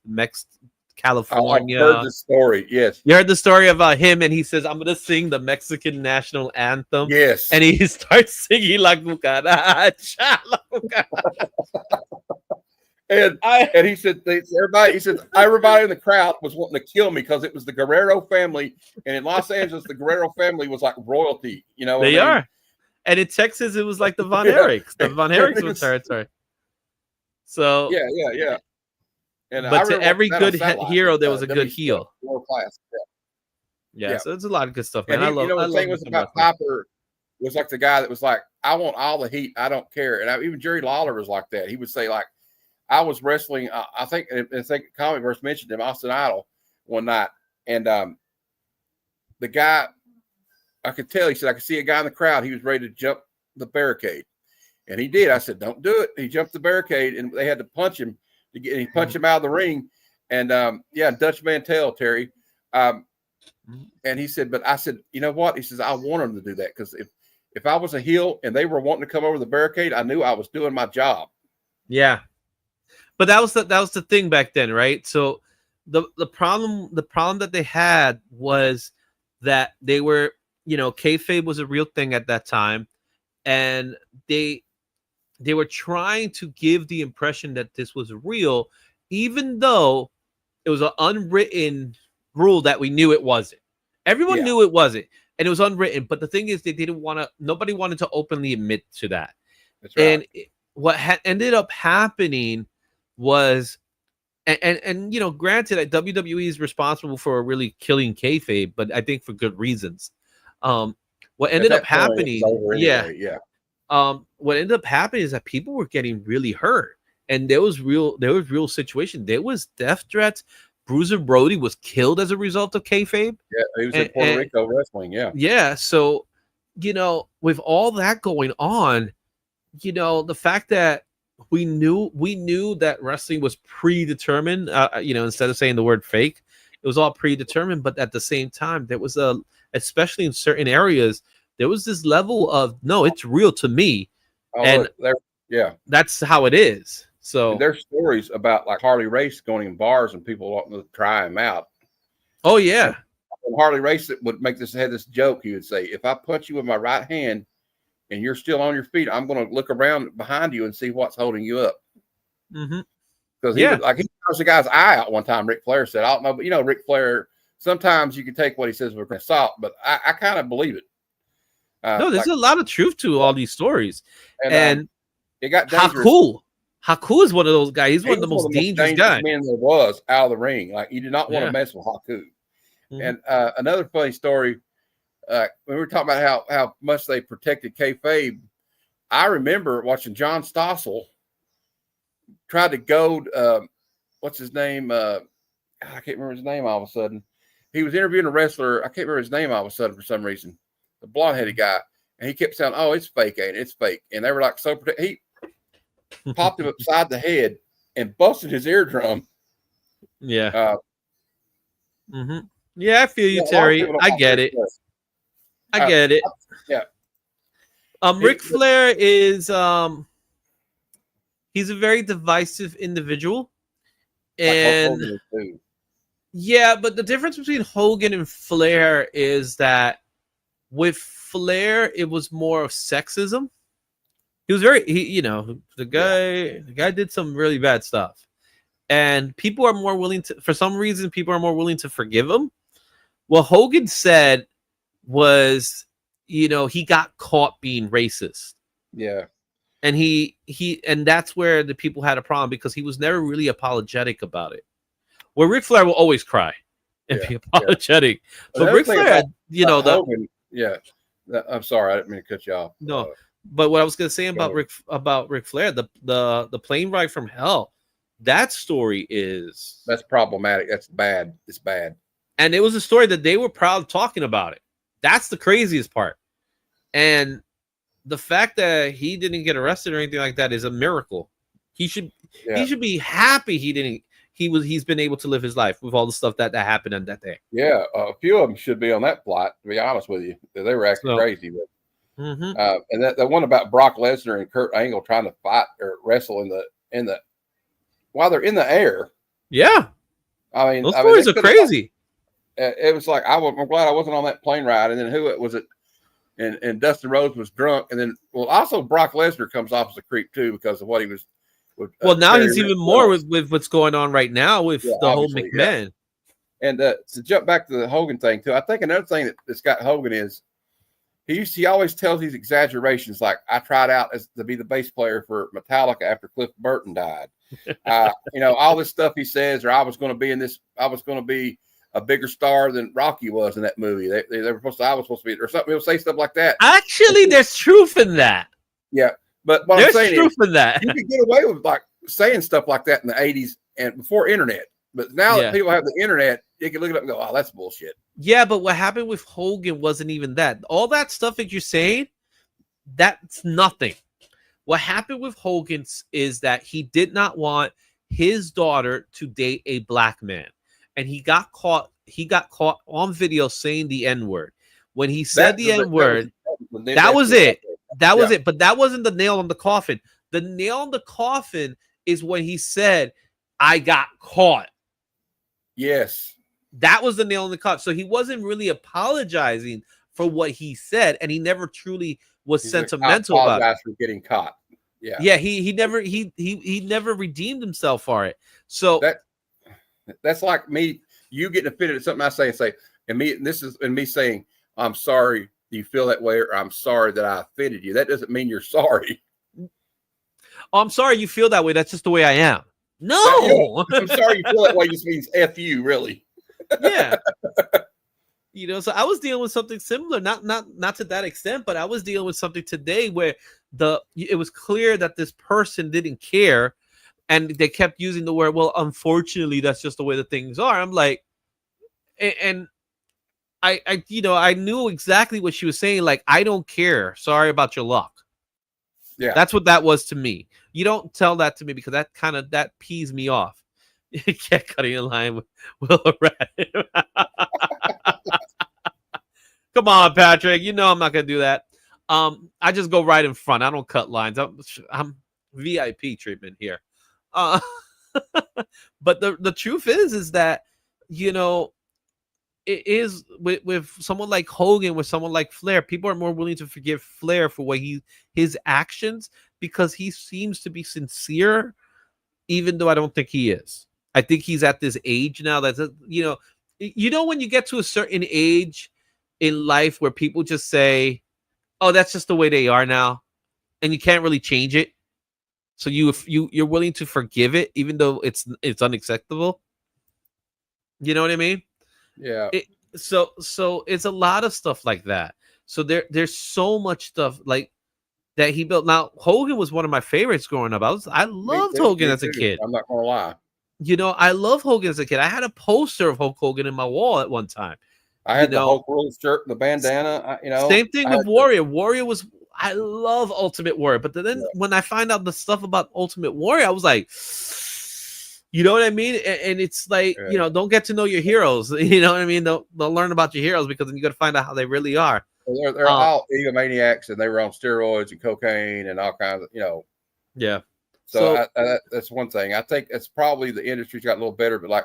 California. I heard the story. Yes, you heard the story about him, and he says, "I'm gonna sing the Mexican national anthem." Yes, and he starts singing La Cucaracha, La Cucaracha. And he said, everybody in the crowd was wanting to kill me because it was the Guerrero family, and in Los Angeles, the Guerrero family was like royalty. You know, they are. And in Texas, it was like the Von Erichs. The Von Erichs was territory. So yeah. And but to every good hero, there was a good heel. World class. Yeah. So it's a lot of good stuff, man. And I love. The thing was about Piper was like the guy that was like, I want all the heat. I don't care. And even Jerry Lawler was like that. He would say like, I was wrestling. I think Comicverse mentioned him, Austin Idol, one night, and the guy, I could tell. He said I could see a guy in the crowd. He was ready to jump the barricade, and he did. I said, "Don't do it." He jumped the barricade, and they had to punch him to get. He punched him out of the ring, and Dutch Mantel, Terry, and he said, "But I said, you know what?" He says, "I want him to do that because if I was a heel and they were wanting to come over the barricade, I knew I was doing my job." Yeah. But that was the thing back then, right? So the problem that they had was that they were, you know, kayfabe was a real thing at that time, and they were trying to give the impression that this was real, even though it was an unwritten rule that we knew it wasn't. Everyone knew it wasn't, and it was unwritten. But the thing is, nobody wanted to openly admit to that. That's right. And what ended up happening was, and you know, granted that WWE is responsible for really killing kayfabe, but I think for good reasons. What ended up happening, what ended up happening is that people were getting really hurt, and there was real situation. There was death threats. Bruiser Brody was killed as a result of kayfabe. Yeah, he was in Puerto Rico wrestling. Yeah. So, you know, with all that going on, you know, the fact that we knew that wrestling was predetermined, you know, instead of saying the word fake, it was all predetermined. But at the same time, there was especially in certain areas, there was this level of, no, it's real to me. That's how it is. So And there's stories about like Harley Race going in bars and people wanting to try him out. oh yeah. And Harley Race would had this joke. He would say, "If I punch you with my right hand and you're still on your feet, I'm going to look around behind you and see what's holding you up." Mm-hmm. Because Yeah. he punched the guy's eye out one time. Ric Flair said, "I don't know, but Ric Flair. Sometimes you can take what he says with a grain of salt, but I kind of believe it." No, there's a lot of truth to all these stories, and it got dangerous. Haku is one of those guys. He's one of the most dangerous guys. Men there was out of the ring. Like you did not want to mess with Haku. Mm-hmm. And another funny story, when we were talking about how much they protected kayfabe, I remember watching John Stossel tried to goad what's his name? I can't remember his name all of a sudden. He was interviewing a wrestler. I can't remember his name all of a sudden for some reason. The blonde-headed guy. And he kept saying, "Oh, it's fake, ain't it? It's fake." And they were like, so he popped him upside the head and busted his eardrum. Yeah. Yeah, I feel you, Terry. I get it. I get it. Yeah. Ric Flair is he's a very divisive individual. And yeah, but the difference between Hogan and Flair is that with Flair, it was more of sexism. He was the guy did some really bad stuff. And people are more willing to, for some reason, people are more willing to forgive him. What Hogan said was, he got caught being racist. Yeah. And and that's where the people had a problem because he was never really apologetic about it. Where Ric Flair will always cry and be apologetic. Yeah. But Ric Flair, Hogan, I'm sorry, I didn't mean to cut you off. No, but what I was going to say about Ric Flair, the plane ride from hell, that story that's problematic. That's bad. It's bad. And it was a story that they were proud of talking about it. That's the craziest part. And the fact that he didn't get arrested or anything like that is a miracle. He should be happy he's been able to live his life with all the stuff that happened on that day. Yeah, a few of them should be on that flight, to be honest with you. They were acting crazy. But, and that one about Brock Lesnar and Kurt Angle trying to fight or wrestle in the while they're in the air. Yeah. I mean, those stories are crazy. It was like, I'm glad I wasn't on that plane ride. And then who was it? And Dustin Rhodes was drunk. And then, also Brock Lesnar comes off as a creep too, because of what he was. Well, now he's even more with what's going on right now with the whole McMahon. Yeah. And to jump back to the Hogan thing too, I think another thing that's got Hogan is he always tells these exaggerations. Like, I tried out to be the bass player for Metallica after Cliff Burton died. All this stuff he says, or I was going to be a bigger star than Rocky was in that movie. They were I was supposed to be, or something. He'll say stuff like that. Actually, there's truth in that. Yeah. But what there's I'm saying truth in that. You could get away with like saying stuff like that in the 80s and before internet. But now that people have the internet, you can look it up and go, "Oh, that's bullshit." Yeah, but what happened with Hogan wasn't even that. All that stuff that you're saying, that's nothing. What happened with Hogan is that he did not want his daughter to date a black man. And he got caught on video saying the N-word. When he said the N-word, that was it. That was it. But that wasn't the nail on the coffin. The nail on the coffin is when he said, "I got caught." Yes. That was the nail on the coffin. So he wasn't really apologizing for what he said, and he never truly was sentimental about it. For getting caught. Yeah. Yeah, he never redeemed himself for it. So that's like me, you getting offended at something I say, and me saying, "I'm sorry you feel that way," or "I'm sorry that I offended you." That doesn't mean you're sorry. "Oh, I'm sorry you feel that way. That's just the way I am." No. I'm sorry you feel that way just means F you, really. Yeah. So I was dealing with something similar, not to that extent, but I was dealing with something today where it was clear that this person didn't care, and they kept using the word, "Well, unfortunately, that's just the way the things are." I'm like, and I knew exactly what she was saying. Like, "I don't care. Sorry about your luck." Yeah, that's what that was to me. You don't tell that to me because that pees me off. You can't cut in line with Will Red. Come on, Patrick. I'm not gonna do that. I just go right in front. I don't cut lines. I'm VIP treatment here. Uh, but the truth is that, you know, it is with someone like Hogan, with someone like Flair, people are more willing to forgive Flair for what his actions, because he seems to be sincere, even though I don't think he is. I think he's at this age now that's, you know, when you get to a certain age in life where people just say, "Oh, that's just the way they are now," and you can't really change it. So you're willing to forgive it, even though it's unacceptable. You know what I mean? Yeah. So it's a lot of stuff like that. So there's so much stuff like that he built. Now Hogan was one of my favorites growing up. I loved Hogan as a kid. I'm not gonna lie. You know, I love Hogan as a kid. I had a poster of Hulk Hogan in my wall at one time. I had the Hulk Rules shirt and the bandana. Same thing with Warrior. Warrior was, I love Ultimate Warrior, but then when I find out the stuff about Ultimate Warrior, I was like, you know what I mean? And it's like, don't get to know your heroes. You know what I mean? Don't learn about your heroes, because then you got to find out how they really are. They're all egomaniacs, and they were on steroids and cocaine and all kinds of, Yeah. So that's one thing. I think it's probably the industry's got a little better, but like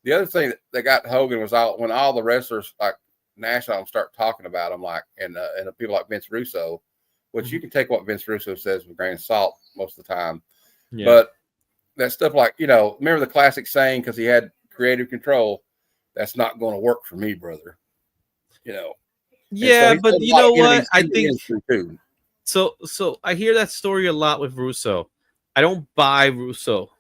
the other thing that got Hogan was when all the wrestlers like national start talking about him, like and the people like Vince Russo, which you can take what Vince Russo says with a grain of salt most of the time, but that stuff like remember the classic saying, because he had creative control, that's not going to work for me, brother. Yeah, but you know what? I think so. I hear that story a lot with Russo. I don't buy Russo.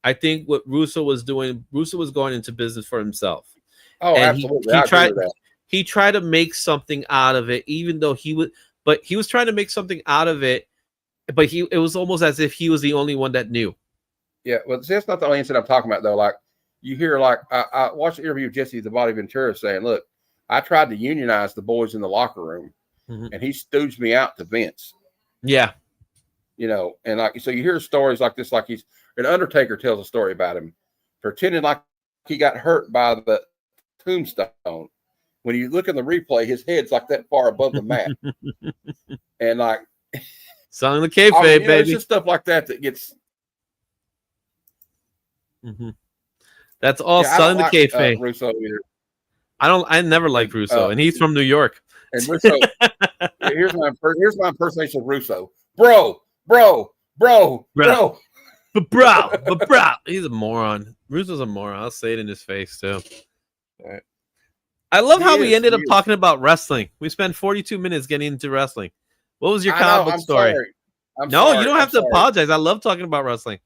I think what Russo was doing, Russo was going into business for himself. Oh, and absolutely. He tried to make something out of it, even though he was trying to make something out of it, but it was almost as if he was the only one that knew. Yeah, well, see, that's not the only incident I'm talking about, though. Like, you hear, like, I watched the interview with Jesse the Body Ventura saying, look, I tried to unionize the boys in the locker room, and he stooged me out to Vince. Yeah. And like, so you hear stories like this, like an Undertaker tells a story about him pretending like he got hurt by the tombstone. When you look in the replay, his head's like that far above the mat. And like, selling the kayfabe, baby. It's just stuff like that gets. That's all selling the kayfabe. Russo either. I never liked Russo, and he's from New York. And Russo, here's my impersonation of Russo. Bro. He's a moron. Russo's a moron. I'll say it in his face too. All right. I love how we ended up talking about wrestling. We spent 42 minutes getting into wrestling. What was your comic book story? Sorry. You don't have to apologize. I love talking about wrestling.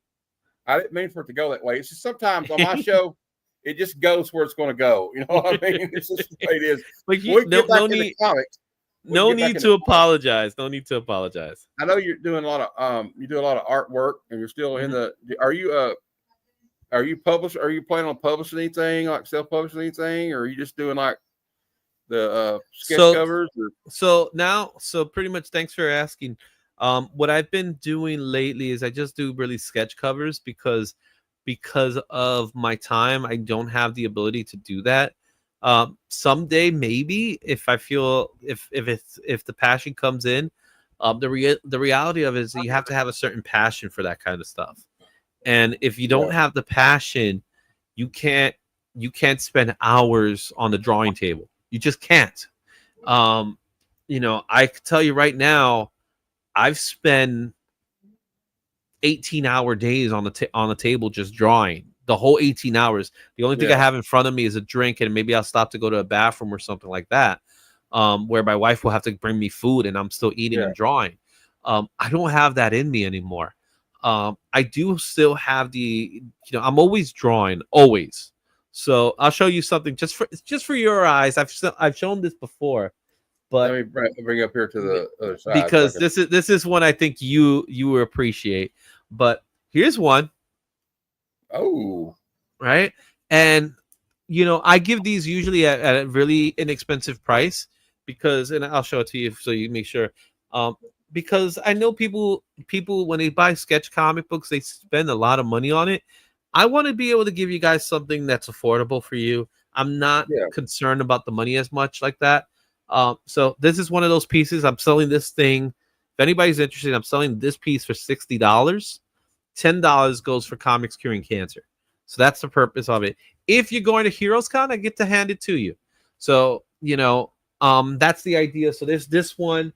I didn't mean for it to go that way. It's just sometimes on my show, it just goes where it's going to go. You know what I mean? It's just the way it is. Like no need to apologize. No need to apologize. I know you're doing a lot of artwork, and you're still in the. Are you published? Are you planning on publishing anything, like self-publishing anything, or are you just doing like the sketch covers? So pretty much. Thanks for asking. What I've been doing lately is I just do really sketch covers because of my time. I don't have the ability to do that. Someday maybe, if I feel if the passion comes in, the reality of it is that you have to have a certain passion for that kind of stuff. And if you don't have the passion, you can't spend hours on the drawing table. You just can't. I can tell you right now, I've spent 18-hour days on the table just drawing. The whole 18 hours. The only thing I have in front of me is a drink, and maybe I'll stop to go to a bathroom or something like that, where my wife will have to bring me food and I'm still eating and drawing. I don't have that in me anymore. I do still have I'm always drawing, always. So I'll show you something just for your eyes. I've shown this before, but let me bring up here to the other side because this is one I think you will appreciate. But here's one. Oh, right. And I give these usually at a really inexpensive price and I'll show it to you so you make sure. Because I know people when they buy sketch comic books, they spend a lot of money on it. I want to be able to give you guys something that's affordable for you. I'm not concerned about the money as much like that. So this is one of those pieces. I'm selling this thing. If anybody's interested, I'm selling this piece for $60. $10 goes for Comics Curing Cancer. So that's the purpose of it. If you're going to Heroes Con, I get to hand it to you. So, that's the idea. So there's this one.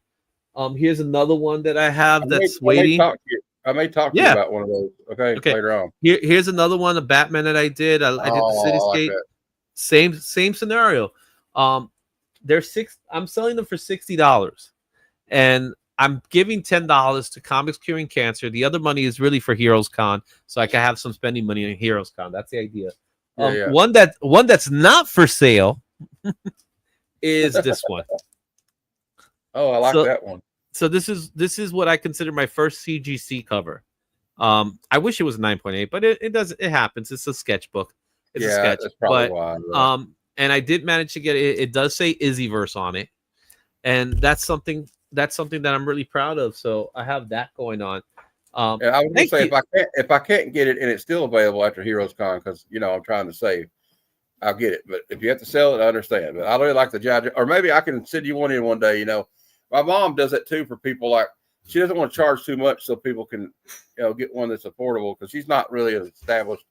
Here's another one that I have that's waiting. I may talk to you about one of those. Okay. Later on. Here's another one, a Batman that I did. I did the Cityscape. Like same scenario. I'm selling them for $60, and I'm giving $10 to Comics Curing Cancer. The other money is really for Heroes Con, so I can have some spending money in Heroes Con. That's the idea. One that's not for sale is this one. Oh, I like that one. So this is what I consider my first CGC cover. I wish it was 9.8, but it happens. It's a sketchbook. It's a sketch. That's probably why. And I did manage to get it. It does say Izzyverse on it, and that's something that I'm really proud of. So I have that going on. I was gonna say if I can't get it and it's still available after Heroes Con, because I'm trying to save, I'll get it. But if you have to sell it, I understand. But I really like the Judge, or maybe I can send you one in one day. My mom does that too for people. Like, she doesn't want to charge too much so people can, get one that's affordable, because she's not really an established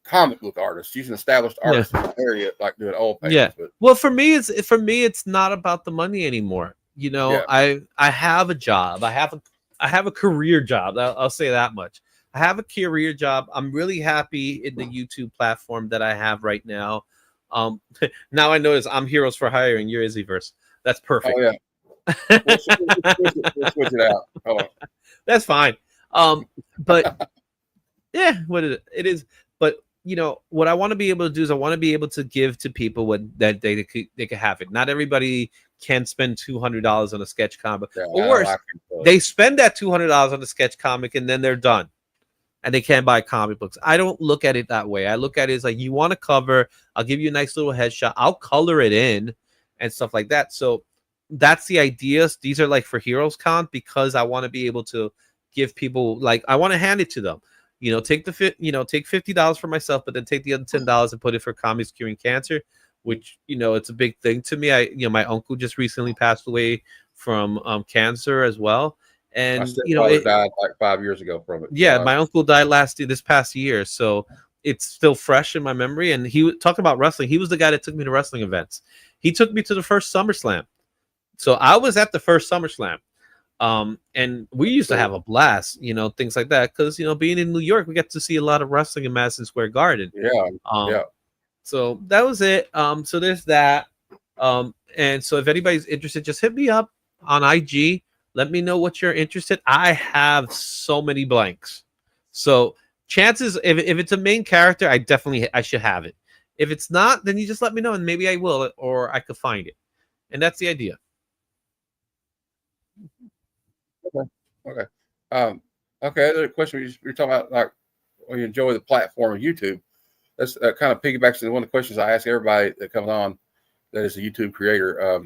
comic book artist. She's an established artist in the area, like doing old pages. Yeah. But, well, for me, it's not about the money anymore. I have a job. I have a career job. I'll say that much. I have a career job. I'm really happy in the YouTube platform that I have right now. Now I notice I'm Heroes for Hire and you're Izzyverse. That's perfect. Oh yeah. We'll switch it out. Oh. That's fine. But yeah, what is it? It is. But what I want to be able to do is I want to be able to give to people what that they could have it. Not everybody can spend $200 on a sketch comic. Yeah, or worse, they spend that $200 on a sketch comic and then they're done, and they can't buy comic books. I don't look at it that way. I look at it as like, you want a cover, I'll give you a nice little headshot, I'll color it in and stuff like that. So that's the idea. These are like for Heroes Con, because I want to be able to give people, like, I want to hand it to them. Take take $50 for myself, but then take the other $10 and put it for Comics Curing Cancer, which it's a big thing to me. My uncle just recently passed away from cancer as well, and it died like 5 years ago from it. Yeah, my uncle died this past year, so it's still fresh in my memory. And he talking about wrestling. He was the guy that took me to wrestling events. He took me to the first SummerSlam, so I was at the first SummerSlam. And we used to have a blast, things like that, because being in New York, we get to see a lot of wrestling in Madison Square Garden. Yeah. So that was it. So there's that. And so if anybody's interested, just hit me up on IG. Let me know what you're interested. I have so many blanks. So chances, if it's a main character, I should have it. If it's not, then you just let me know, and maybe I will, or I could find it. And that's the idea. Okay. Another question. You're talking about, like, when you enjoy the platform of YouTube. That's kind of piggybacks to one of the questions I ask everybody that comes on that is a YouTube creator.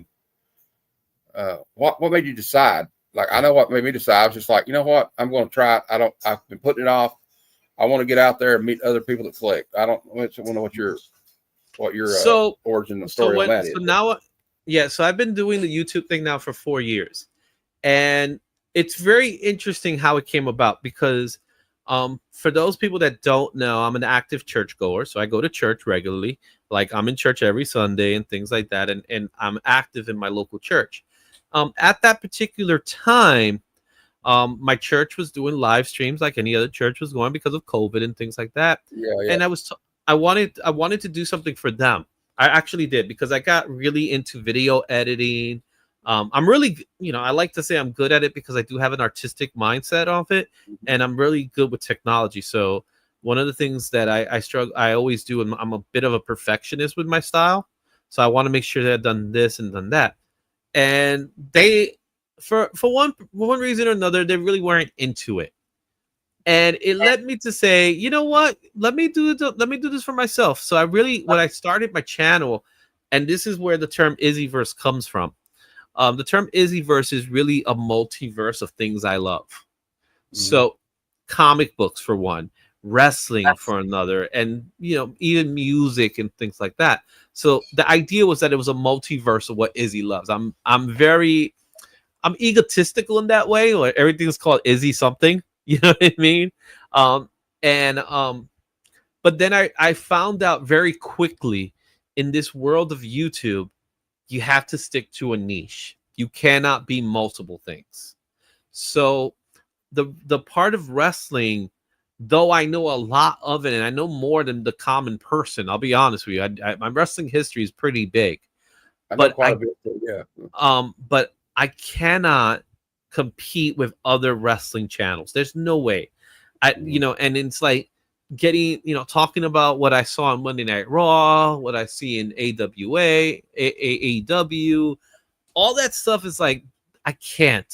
What made you decide? Like, I know what made me decide. I was just like, you know what? I'm going to try it. I've been putting it off. I want to get out there and meet other people that collect. I want to know what your origin story on that is. So now, so I've been doing the YouTube thing now for 4 years, and it's very interesting how it came about, because for those people that don't know, I'm an active churchgoer. So I go to church regularly. Like, I'm in church every Sunday and things like that. And I'm active in my local church. At that particular time, my church was doing live streams like any other church was going, because of COVID and things like that. Yeah. And I wanted to do something for them. I actually did, because I got really into video editing. I'm really, I like to say I'm good at it because I do have an artistic mindset of it, and I'm really good with technology. So one of the things that I always do, and I'm a bit of a perfectionist with my style. So I want to make sure that I've done this and done that. And they, for one reason or another, they really weren't into it. And it led me to say, you know what, let me do this for myself. So when I started my channel, and this is where the term Izzyverse comes from. The term Izzyverse is really a multiverse of things I love. Mm-hmm. So comic books for one, wrestling for another, and even music and things like that. So the idea was that it was a multiverse of what Izzy loves. I'm egotistical in that way, or everything's called Izzy something. You know what I mean? And but then I found out very quickly in this world of YouTube, you have to stick to a niche. You cannot be multiple things. So the part of wrestling, though I know a lot of it, and I know more than the common person. I'll be honest with you. My wrestling history is pretty big, I know but quite a bit. Yeah. but I cannot compete with other wrestling channels. There's no way. And it's like getting, talking about what I saw on Monday Night Raw, what I see in AWA, AEW, all that stuff is like, I can't.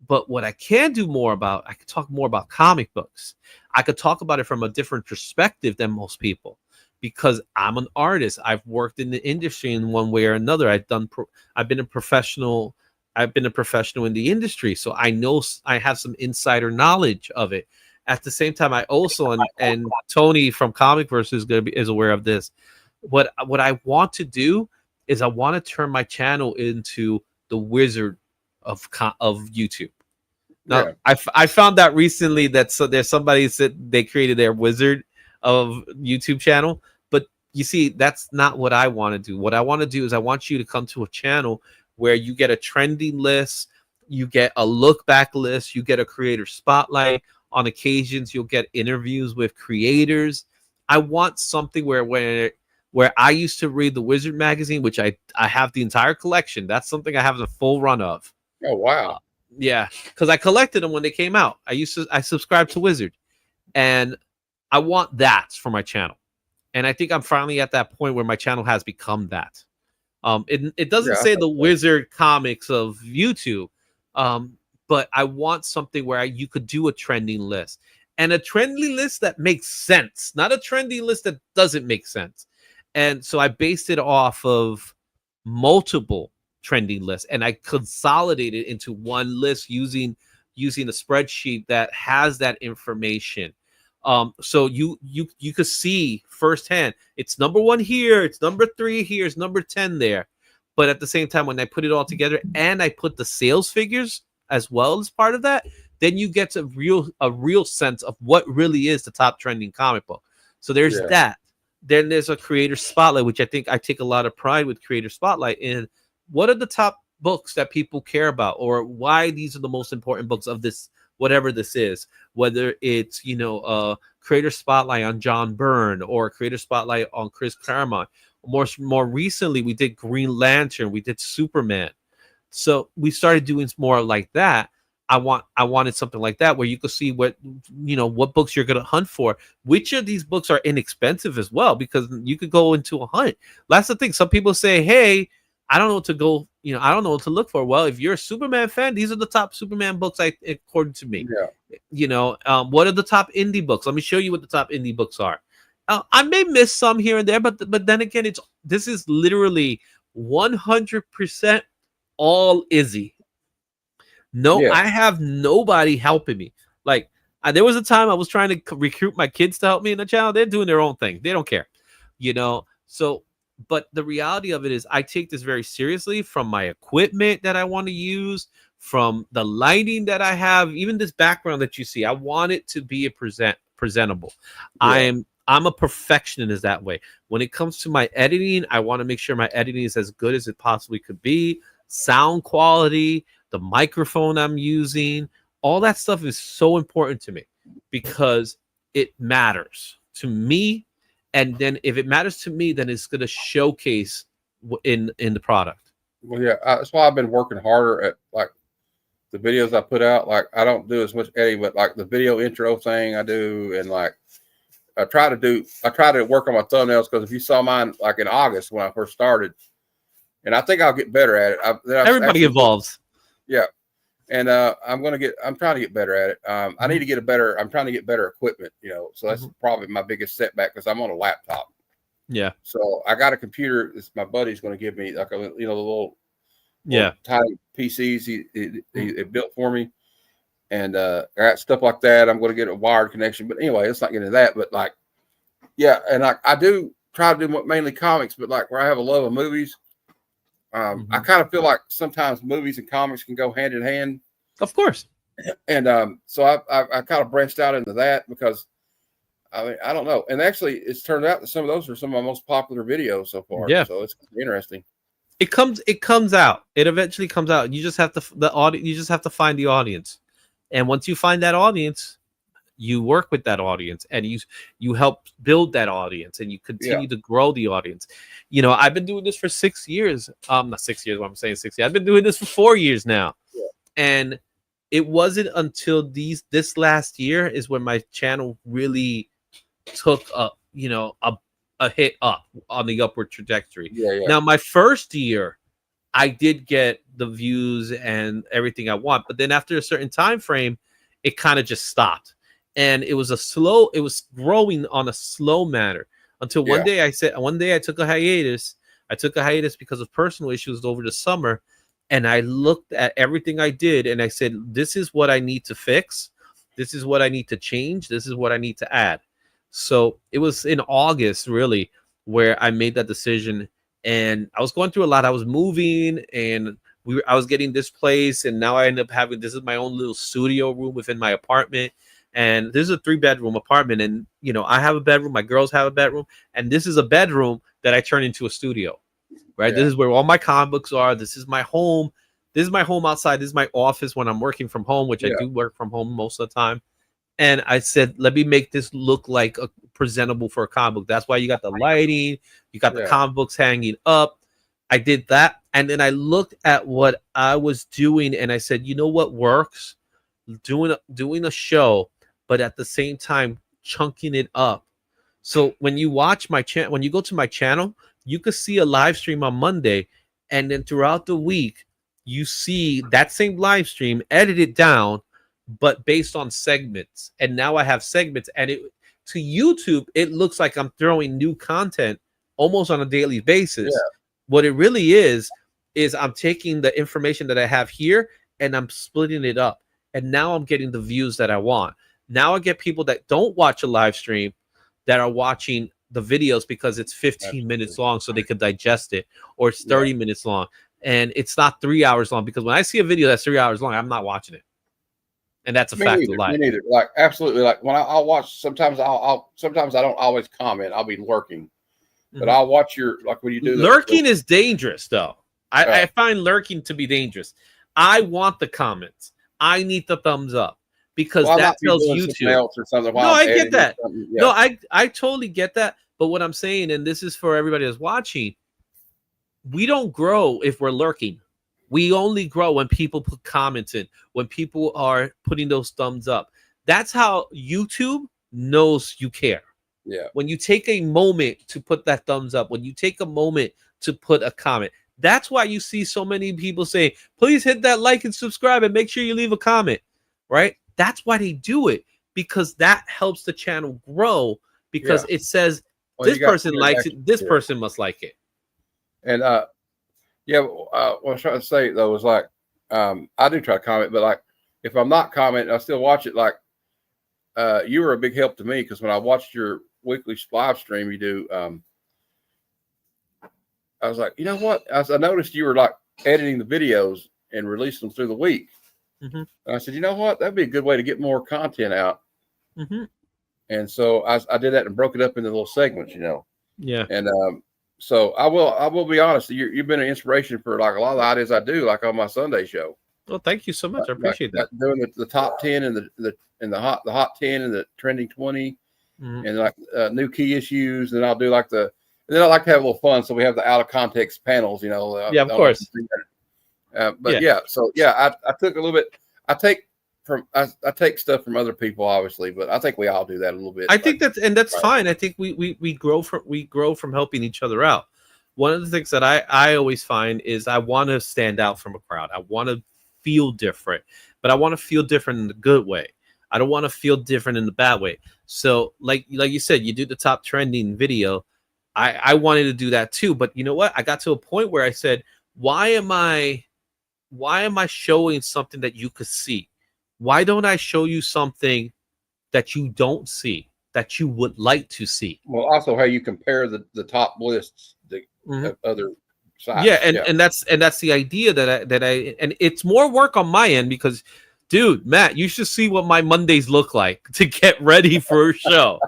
But what I can do more about, I could talk more about comic books. I could talk about it from a different perspective than most people, because I'm an artist. I've worked in the industry in one way or another. I've been a professional in the industry, so I know I have some insider knowledge of it. At the same time, I also, and Tony from Comicverse is aware of this. What I want to do is I want to turn my channel into the Wizard of YouTube. Now, yeah. I found out recently that there's somebody said they created their Wizard of YouTube channel, but you see, that's not what I want to do. What I want to do is I want you to come to a channel where you get a trending list, you get a look back list, you get a creator spotlight. On occasions, you'll get interviews with creators. I want something where I used to read the Wizard magazine, which I have the entire collection. That's something I have the full run of. Oh, wow. Yeah, because I collected them when they came out. I subscribed to Wizard, and I want that for my channel. And I think I'm finally at that point where my channel has become that. It doesn't say the Wizard Comics of YouTube, but I want something where you could do a trending list, and a trending list that makes sense, not a trending list that doesn't make sense. And so I based it off of multiple trending lists, and I consolidated into one list using a spreadsheet that has that information. So you could see firsthand, it's number 1 here, it's number 3 here, it's number 10 there. But at the same time, when I put it all together and I put the sales figures as well as part of that, then you get a real sense of what really is the top trending comic book. So there's that. Then there's a creator spotlight, which I think I take a lot of pride with creator spotlight in. What are the top books that people care about, or why these are the most important books of this, whatever this is, whether it's, creator spotlight on John Byrne or creator spotlight on Chris Claremont. More recently, we did Green Lantern, we did Superman. So we started doing more like that. I wanted something like that where you could see what books you're going to hunt for. Which of these books are inexpensive as well, because you could go into a hunt. That's the thing. Some people say, hey, I don't know what to go, I don't know what to look for. Well, if you're a Superman fan, these are the top Superman books, according to me. Yeah. What are the top indie books? Let me show you what the top indie books are. I may miss some here and there, but then again, this is literally 100% all Izzy. I have nobody helping me. Like, there was a time I was trying to recruit my kids to help me in the channel. They're doing their own thing. They don't care, So, but the reality of it is, I take this very seriously, from my equipment that I want to use, from the lighting that I have, even this background that you see. I want it to be presentable. Yeah. I'm a perfectionist that way. When it comes to my editing, I want to make sure my editing is as good as it possibly could be. Sound quality, the microphone I'm using, all that stuff is so important to me, because it matters to me. And then if it matters to me, then it's going to showcase in the product. Well, yeah, that's why I've been working harder at like the videos I put out. Like, I don't do as much editing, but like the video intro thing I do, and like I try to work on my thumbnails, because if you saw mine like in August when I first started, and I think I'll get better at it. Everybody evolves. Yeah. And I'm trying to get better at it. I need to get I'm trying to get better equipment, so that's probably my biggest setback, because I'm on a laptop. Yeah. So I got a computer. My buddy's going to give me like the little tiny PCs he built for me. And I got stuff like that. I'm going to get a wired connection, but anyway, let's not get into that. But like, yeah. And I do try to do mainly comics, but like where I have a love of movies, I kind of feel like sometimes movies and comics can go hand in hand. Of course. And so I kind of branched out into that because I mean, I don't know. And actually, it's turned out that some of those are some of my most popular videos so far. Yeah. So it's interesting. It comes out. It eventually comes out. You just have to you just have to find the audience. And once you find that audience, you work with that audience and you help build that audience and you continue to grow the audience. You know, I've been doing this for 6 years. Not 6 years, what I'm saying 6 years. I've been doing this for 4 years now. Yeah. And it wasn't until this last year is when my channel really took a hit up on the upward trajectory. Now my first year I did get the views and everything I want, but then after a certain time frame it kind of just stopped, and it was growing on a slow manner until one day I took a hiatus. I took a hiatus because of personal issues over the summer, and I looked at everything I did and I said, this is what I need to fix, this is what I need to change, this is what I need to add. So it was in August really where I made that decision, and I was going through a lot. I was moving and I was getting this place, and now I end up having, this is my own little studio room within my apartment. And this is a 3-bedroom apartment, and you know, I have a bedroom, my girls have a bedroom, and this is a bedroom that I turn into a studio, right? This is where all my comic books are. This is my home. This is my home outside. This is my office when I'm working from home, which I do work from home most of the time. And I said, let me make this look like a presentable for a comic book. That's why you got the lighting, you got the comic books hanging up. I did that. And then I looked at what I was doing and I said, you know what works? Doing a show, but at the same time, chunking it up. So when you watch my channel, when you go to my channel, you could see a live stream on Monday. And then throughout the week, you see that same live stream edited down, but based on segments. And now I have segments, and to YouTube it looks like I'm throwing new content almost on a daily basis. What it really is I'm taking the information that I have here and I'm splitting it up, and now I'm getting the views that I want. Now I get people that don't watch a live stream that are watching the videos because it's 15 minutes long so they could digest it, or it's 30 minutes long and it's not 3 hours long, because when I see a video that's 3 hours long, I'm not watching it. And that's a fact of life. Me neither. Like, absolutely. Like when I'll watch, sometimes sometimes I don't always comment. I'll be lurking, but I'll watch your, like when you do lurking is dangerous though. I find lurking to be dangerous. I want the comments. I need the thumbs up, because that tells YouTube. Or something no, I get that. No, I totally get that. But what I'm saying, and this is for everybody that's watching, we don't grow if we're lurking. We only grow when people put comments in, when people are putting those thumbs up. That's how YouTube knows you care. Yeah. When you take a moment to put that thumbs up, when you take a moment to put a comment, that's why you see so many people say, please hit that like and subscribe and make sure you leave a comment, right? That's why they do it, because that helps the channel grow, because it says this person likes it, this person must like it. And what I was trying to say though was like, I do try to comment, but like if I'm not commenting, I still watch it. Like you were a big help to me, because when I watched your weekly live stream you do, I was like, you know what? I noticed you were like editing the videos and releasing them through the week. And I said, you know what? That'd be a good way to get more content out. And so I did that and broke it up into little segments, you know. And so I will be honest. You've been an inspiration for like a lot of the ideas I do, like on my Sunday show. Well, thank you so much. I appreciate that. Doing the top 10 and the hot 10 and the trending 20, and like new key issues. And I'll do like and then I like to have a little fun. So we have the out of context panels, you know. Of course. So I took a little bit. I take stuff from other people, obviously, but I think we all do that a little bit. I think that's fine. I think we grow from helping each other out. One of the things that I always find is I want to stand out from a crowd. I want to feel different, but I want to feel different in the good way. I don't want to feel different in the bad way. So like you said, you do the top trending video. I wanted to do that too, but you know what? I got to a point where I said, why am I showing something that you could see? Why don't I show you something that you don't see, that you would like to see? Well, also how you compare the top lists, the other sides. And that's the idea that I and it's more work on my end, because Dude, Matt, you should see what my Mondays look like to get ready for a show.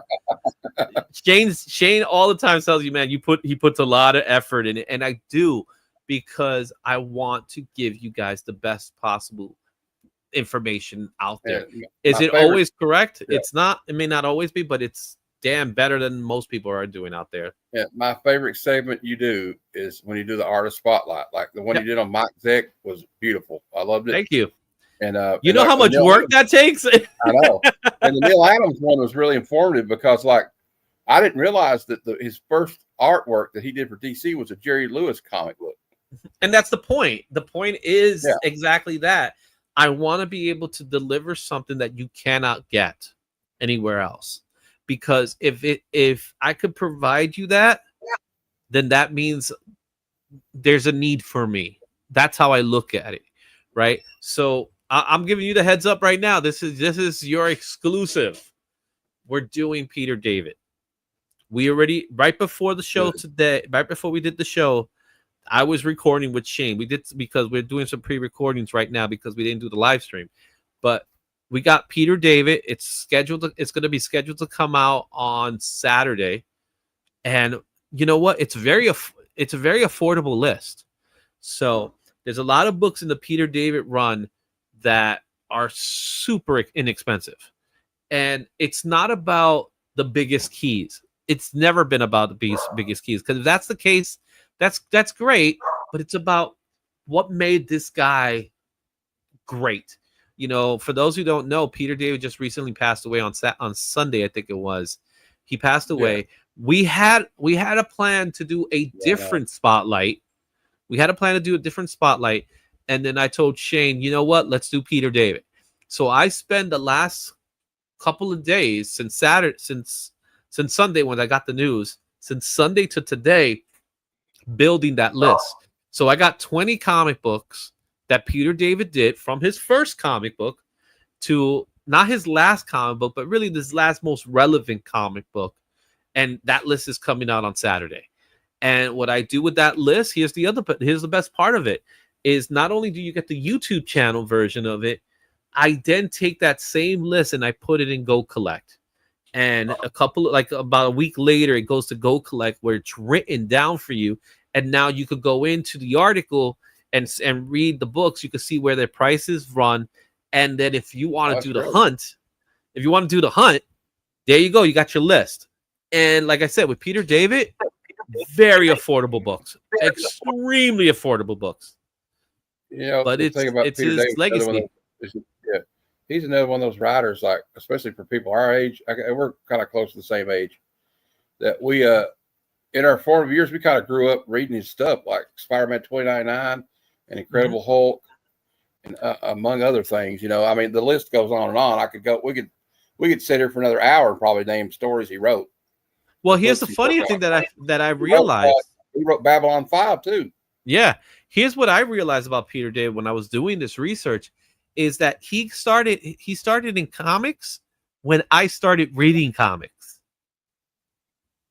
Shane all the time tells you, man, he puts a lot of effort in it, and I do, because I want to give you guys the best possible information out there. Is it always correct? Yeah. It's not. It may not always be, but it's damn better than most people are doing out there. Yeah, my favorite segment you do is when you do the artist spotlight. Like the one you did on Mike Zeck was beautiful. I loved it. Thank you. And you know how much work that takes? I know. And the Neil Adams one was really informative because, like, I didn't realize that his first artwork that he did for DC was a Jerry Lewis comic book. And that's the point. The point is exactly that. I want to be able to deliver something that you cannot get anywhere else. Because if I could provide you that, then that means there's a need for me. That's how I look at it, right? So I'm giving you the heads up right now. This is your exclusive. We're doing Peter David. We already, right before the show today, right before we did the show, I was recording with Shane. We did, because we're doing some pre-recordings right now because we didn't do the live stream. But we got Peter David. It's going to be scheduled to come out on Saturday. And you know what? It's a very affordable list. So there's a lot of books in the Peter David run that are super inexpensive. And it's not about the biggest keys. It's never been about the biggest keys. Because if that's the case, that's great. But it's about what made this guy great. You know, for those who don't know, Peter David just recently passed away on Sunday, I think it was. He passed away. Yeah. We had a plan to do a different spotlight. We had a plan to do a different spotlight. And then I told Shane, you know what? Let's do Peter David. So I spent the last couple of days since Sunday when I got the news, since Sunday to today, building that list. So I got 20 comic books that Peter David did, from his first comic book to not his last comic book, but really this last most relevant comic book. And that list is coming out on Saturday. And what I do with that list, here's the best part of it, is not only do you get the YouTube channel version of it, I then take that same list and I put it in Go Collect. And about a week later, it goes to Go Collect, where it's written down for you. And now you could go into the article and read the books. You can see where their prices run. And then if you want to do the hunt, there you go. You got your list. And like I said, with Peter David, very affordable books, extremely affordable books. Yeah, but it's his legacy. He's another one of those writers, like, especially for people our age. We're kind of close to the same age, that we in our formative years, we kind of grew up reading his stuff, like Spider-Man 2099 and Incredible Hulk, and among other things. You know, I mean, the list goes on and on. We could sit here for another hour and probably name stories he wrote. Well, here's the funny thing that I realized. He wrote Babylon 5 too. Yeah. Here's what I realized about Peter David when I was doing this research, is that he started in comics when I started reading comics.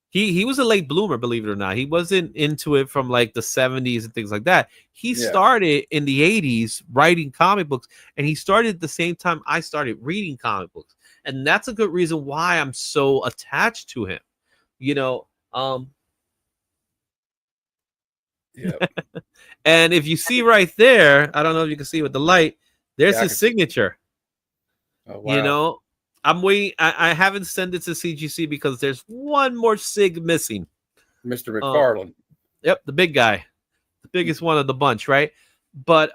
He was a late bloomer, believe it or not. He wasn't into it from like the 70s and things like that. He started in the 80s writing comic books, and he started at the same time I started reading comic books. And that's a good reason why I'm so attached to him. You know, and if you see right there, I don't know if you can see with the light, there's his signature. Oh, wow. You know, I'm waiting. I haven't sent it to CGC because there's one more sig missing. Mr. McFarlane. Yep, the big guy, the biggest one of the bunch, right? But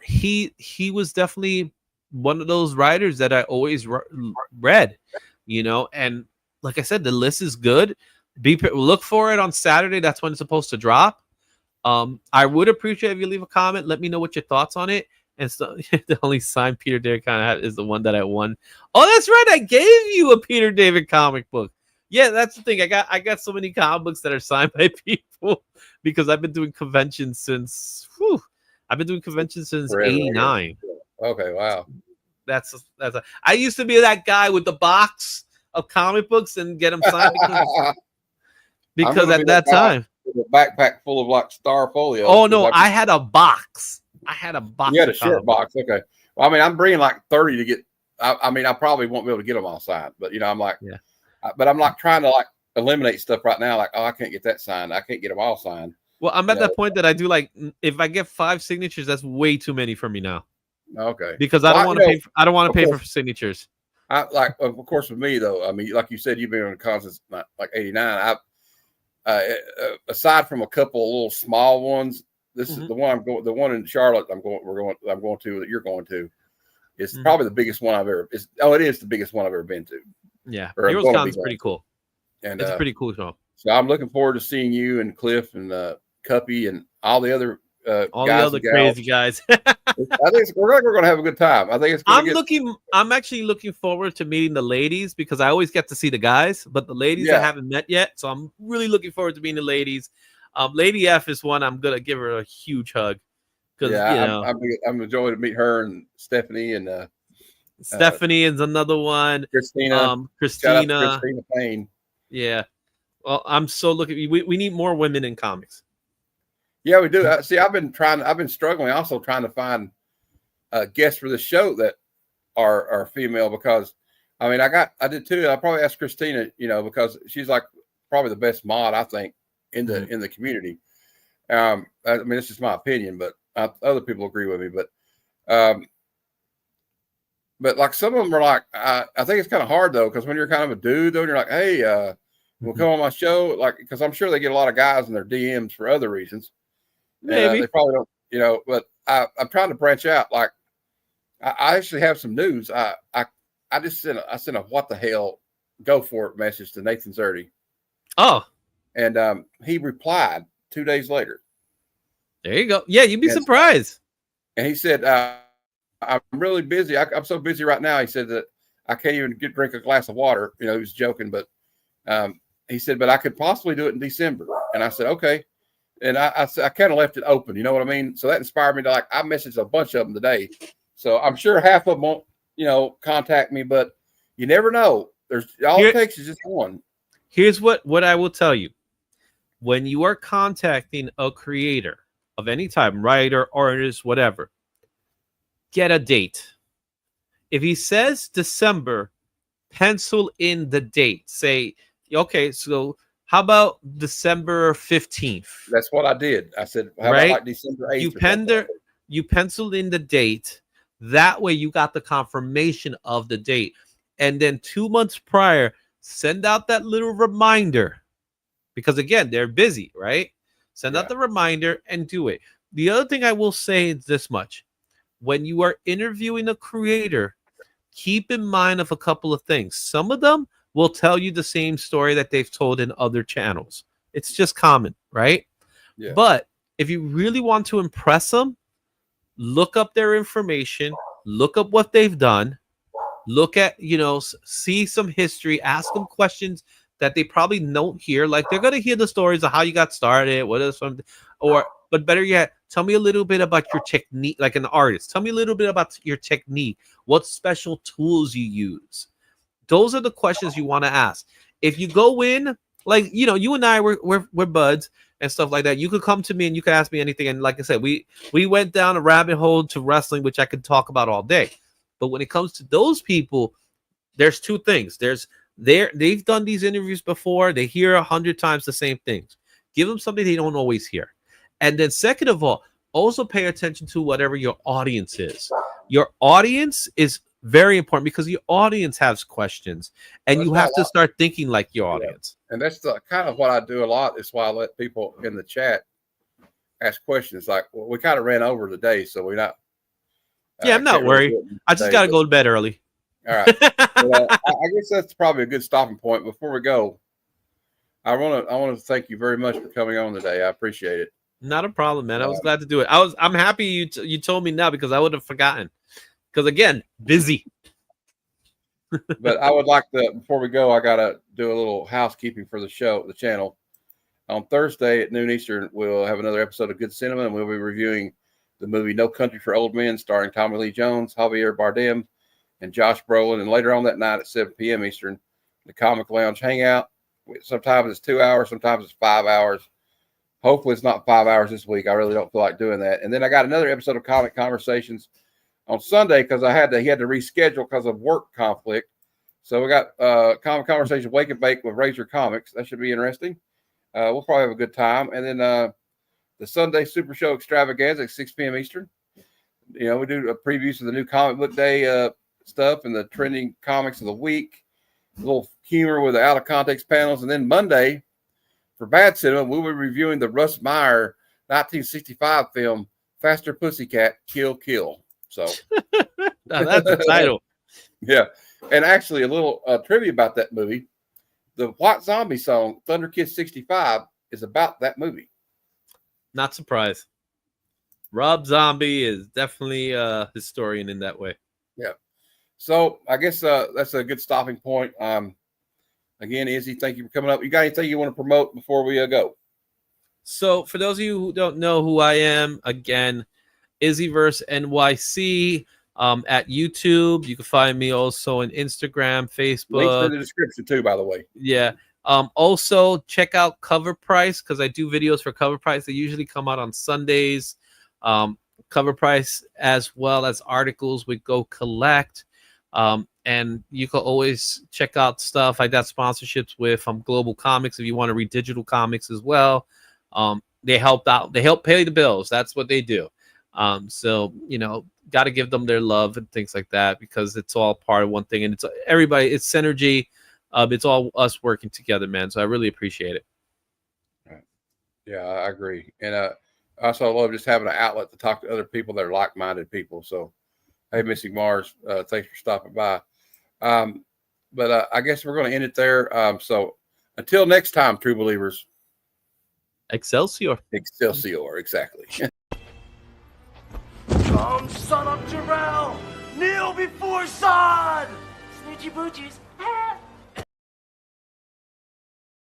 he was definitely one of those writers that I always read, you know. And like I said, the list is good. Look for it on Saturday. That's when it's supposed to drop. I would appreciate if you leave a comment. Let me know what your thoughts on it. And so the only signed Peter David kind of is the one that I won. Oh, that's right. I gave you a Peter David comic book. Yeah, that's the thing. I got so many comic books that are signed by people because I've been doing conventions since '89. Okay, wow. I used to be that guy with the box of comic books and get them signed because at that time, a backpack full of like star folio. Oh no, I had a box. I had a box. You had a of short comic books. box. Okay. Well, I mean, I'm bringing like 30 to get. I mean, I probably won't be able to get them all signed, but you know, I'm like, Yeah. But I'm like trying to like eliminate stuff right now. Like, oh, I can't get that signed. I can't get them all signed. Well, I'm You at know? that point that I do like if I get 5 signatures, that's way too many for me now Okay. because I don't want to pay. I don't want to pay for course. signatures. I like, of course, with me though. I mean, like you said, you've been on the con since like '89. Aside from a couple of little small ones, this is the one I'm going. The one in Charlotte, I'm going to that you're going to. It's probably the biggest one I've ever. It is the biggest one I've ever been to. Yeah, Or Heroes Con is pretty cool. And it's a pretty cool show. So I'm looking forward to seeing you and Cliff and Cuppy and all the other guys and crazy guys. I think we're going to have a good time. I think it's. I'm actually looking forward to meeting the ladies because I always get to see the guys, but the ladies I haven't met yet. So I'm really looking forward to meeting the ladies. Lady F is one I'm gonna give her a huge hug because I'm enjoying to meet her and Stephanie and Stephanie is another one. Christina. Christina Payne. Yeah. Well, I'm so looking. We need more women in comics. Yeah, we do. See, I've been struggling also trying to find guests for the show that are female because I mean I did too. I probably asked Christina, because she's like probably the best mod I think in the community. I mean, it's just my opinion, but other people agree with me. But like some of them are like, I think it's kind of hard though, because when you're kind of a dude though, and you're like, hey, we'll come on my show, like, because I'm sure they get a lot of guys in their DMs for other reasons. Maybe they probably don't, but I'm trying to branch out. Like, I actually have some news. I just sent a what the hell, go for it message to Nathan Zerdy. Oh, and he replied 2 days later. There you go. Yeah, you'd be surprised. And he said, I'm really busy. I'm so busy right now. He said that I can't even drink a glass of water. He was joking, but he said, but I could possibly do it in December. And I said, okay. And I kind of left it open. You know what I mean? So that inspired me to I messaged a bunch of them today. So I'm sure half of them won't, contact me, but you never know. It takes is just one. Here's what I will tell you. When you are contacting a creator of any type, writer, artist, whatever, get a date. If he says December, pencil in the date. Say, okay, so how about December 15th? That's what I did. I said, how about like December 8th? You penciled in the date. That way you got the confirmation of the date. And then 2 months prior, send out that little reminder. Because again, they're busy, right? Send out the reminder and do it. The other thing I will say is this much. When you are interviewing a creator, keep in mind of a couple of things. Some of them will tell you the same story that they've told in other channels. It's just common, right? Yeah. But if you really want to impress them, look up their information, look up what they've done, look at, see some history, ask them questions that they probably don't hear. Like they're going to hear the stories of how you got started, what is something, but better yet, tell me a little bit about your technique, like an artist. Tell me a little bit about your technique, what special tools you use. Those are the questions you want to ask. If you go in, like, you and I, we're buds and stuff like that. You could come to me and you could ask me anything. And like I said, we went down a rabbit hole to wrestling, which I could talk about all day. But when it comes to those people, there's two things. They've done these interviews before. They hear 100 times the same things. Give them something they don't always hear. And then second of all, also pay attention to whatever your audience is. Your audience is very important because your audience has questions and you have to start thinking like your audience. And that's kind of what I do a lot. That's why I let people in the chat ask questions. Like, well, we kind of ran over today, so we're not. I'm not worried. I just got to go to bed early. All right. Well, I guess that's probably a good stopping point. Before we go, I want to thank you very much for coming on today. I appreciate it. Not a problem, man. I was glad to do it. I'm happy you told me now because I would have forgotten. Because again, busy. But I would like to, before we go, I gotta do a little housekeeping for the channel. On Thursday at noon Eastern, we'll have another episode of Good Cinema, and we'll be reviewing the movie No Country for Old Men, starring Tommy Lee Jones, Javier Bardem, and Josh Brolin. And later on that night at 7 p.m. Eastern, the Comic Lounge Hangout. Sometimes it's 2 hours, sometimes it's 5 hours. Hopefully it's not 5 hours this week. I really don't feel like doing that. And then I got another episode of Comic Conversations on Sunday because he had to reschedule because of work conflict. So we got Comic Conversation Wake and Bake with Razor Comics. That should be interesting. We'll probably have a good time. And then the Sunday Super Show Extravaganza at 6 p.m. Eastern. You know, we do a previews of the new Comic Book Day stuff and the trending comics of the week. A little humor with the out of context panels. And then Monday, for Bad Cinema, we'll be reviewing the Russ Meyer 1965 film, Faster Pussycat, Kill Kill. So now that's the title. Yeah. And actually, a little trivia about that movie. The White Zombie song, Thunder Kiss 65, is about that movie. Not surprised. Rob Zombie is definitely a historian in that way. Yeah. So I guess that's a good stopping point. Again, Izzy, thank you for coming up. You got anything you want to promote before we go? So for those of you who don't know who I am, again, Izzyverse NYC at YouTube. You can find me also on Instagram, Facebook. Links in the description too, by the way. Yeah. Also check out Cover Price because I do videos for Cover Price. They usually come out on Sundays. Cover Price as well as articles we go collect. And you can always check out stuff. I got sponsorships with Global Comics if you want to read digital comics as well. They help out. They help pay the bills. That's what they do. So, you know, got to give them their love and things like that because it's all part of one thing. And it's everybody. It's synergy. It's all us working together, man. So I really appreciate it. Right. Yeah, I agree. And I also love just having an outlet to talk to other people that are like-minded people. So, hey, Missy Mars, thanks for stopping by. But I guess we're going to end it there. So until next time, true believers. Excelsior. Excelsior, exactly. Come, son of Jarrell! Kneel before Zod! Snitchy boochies.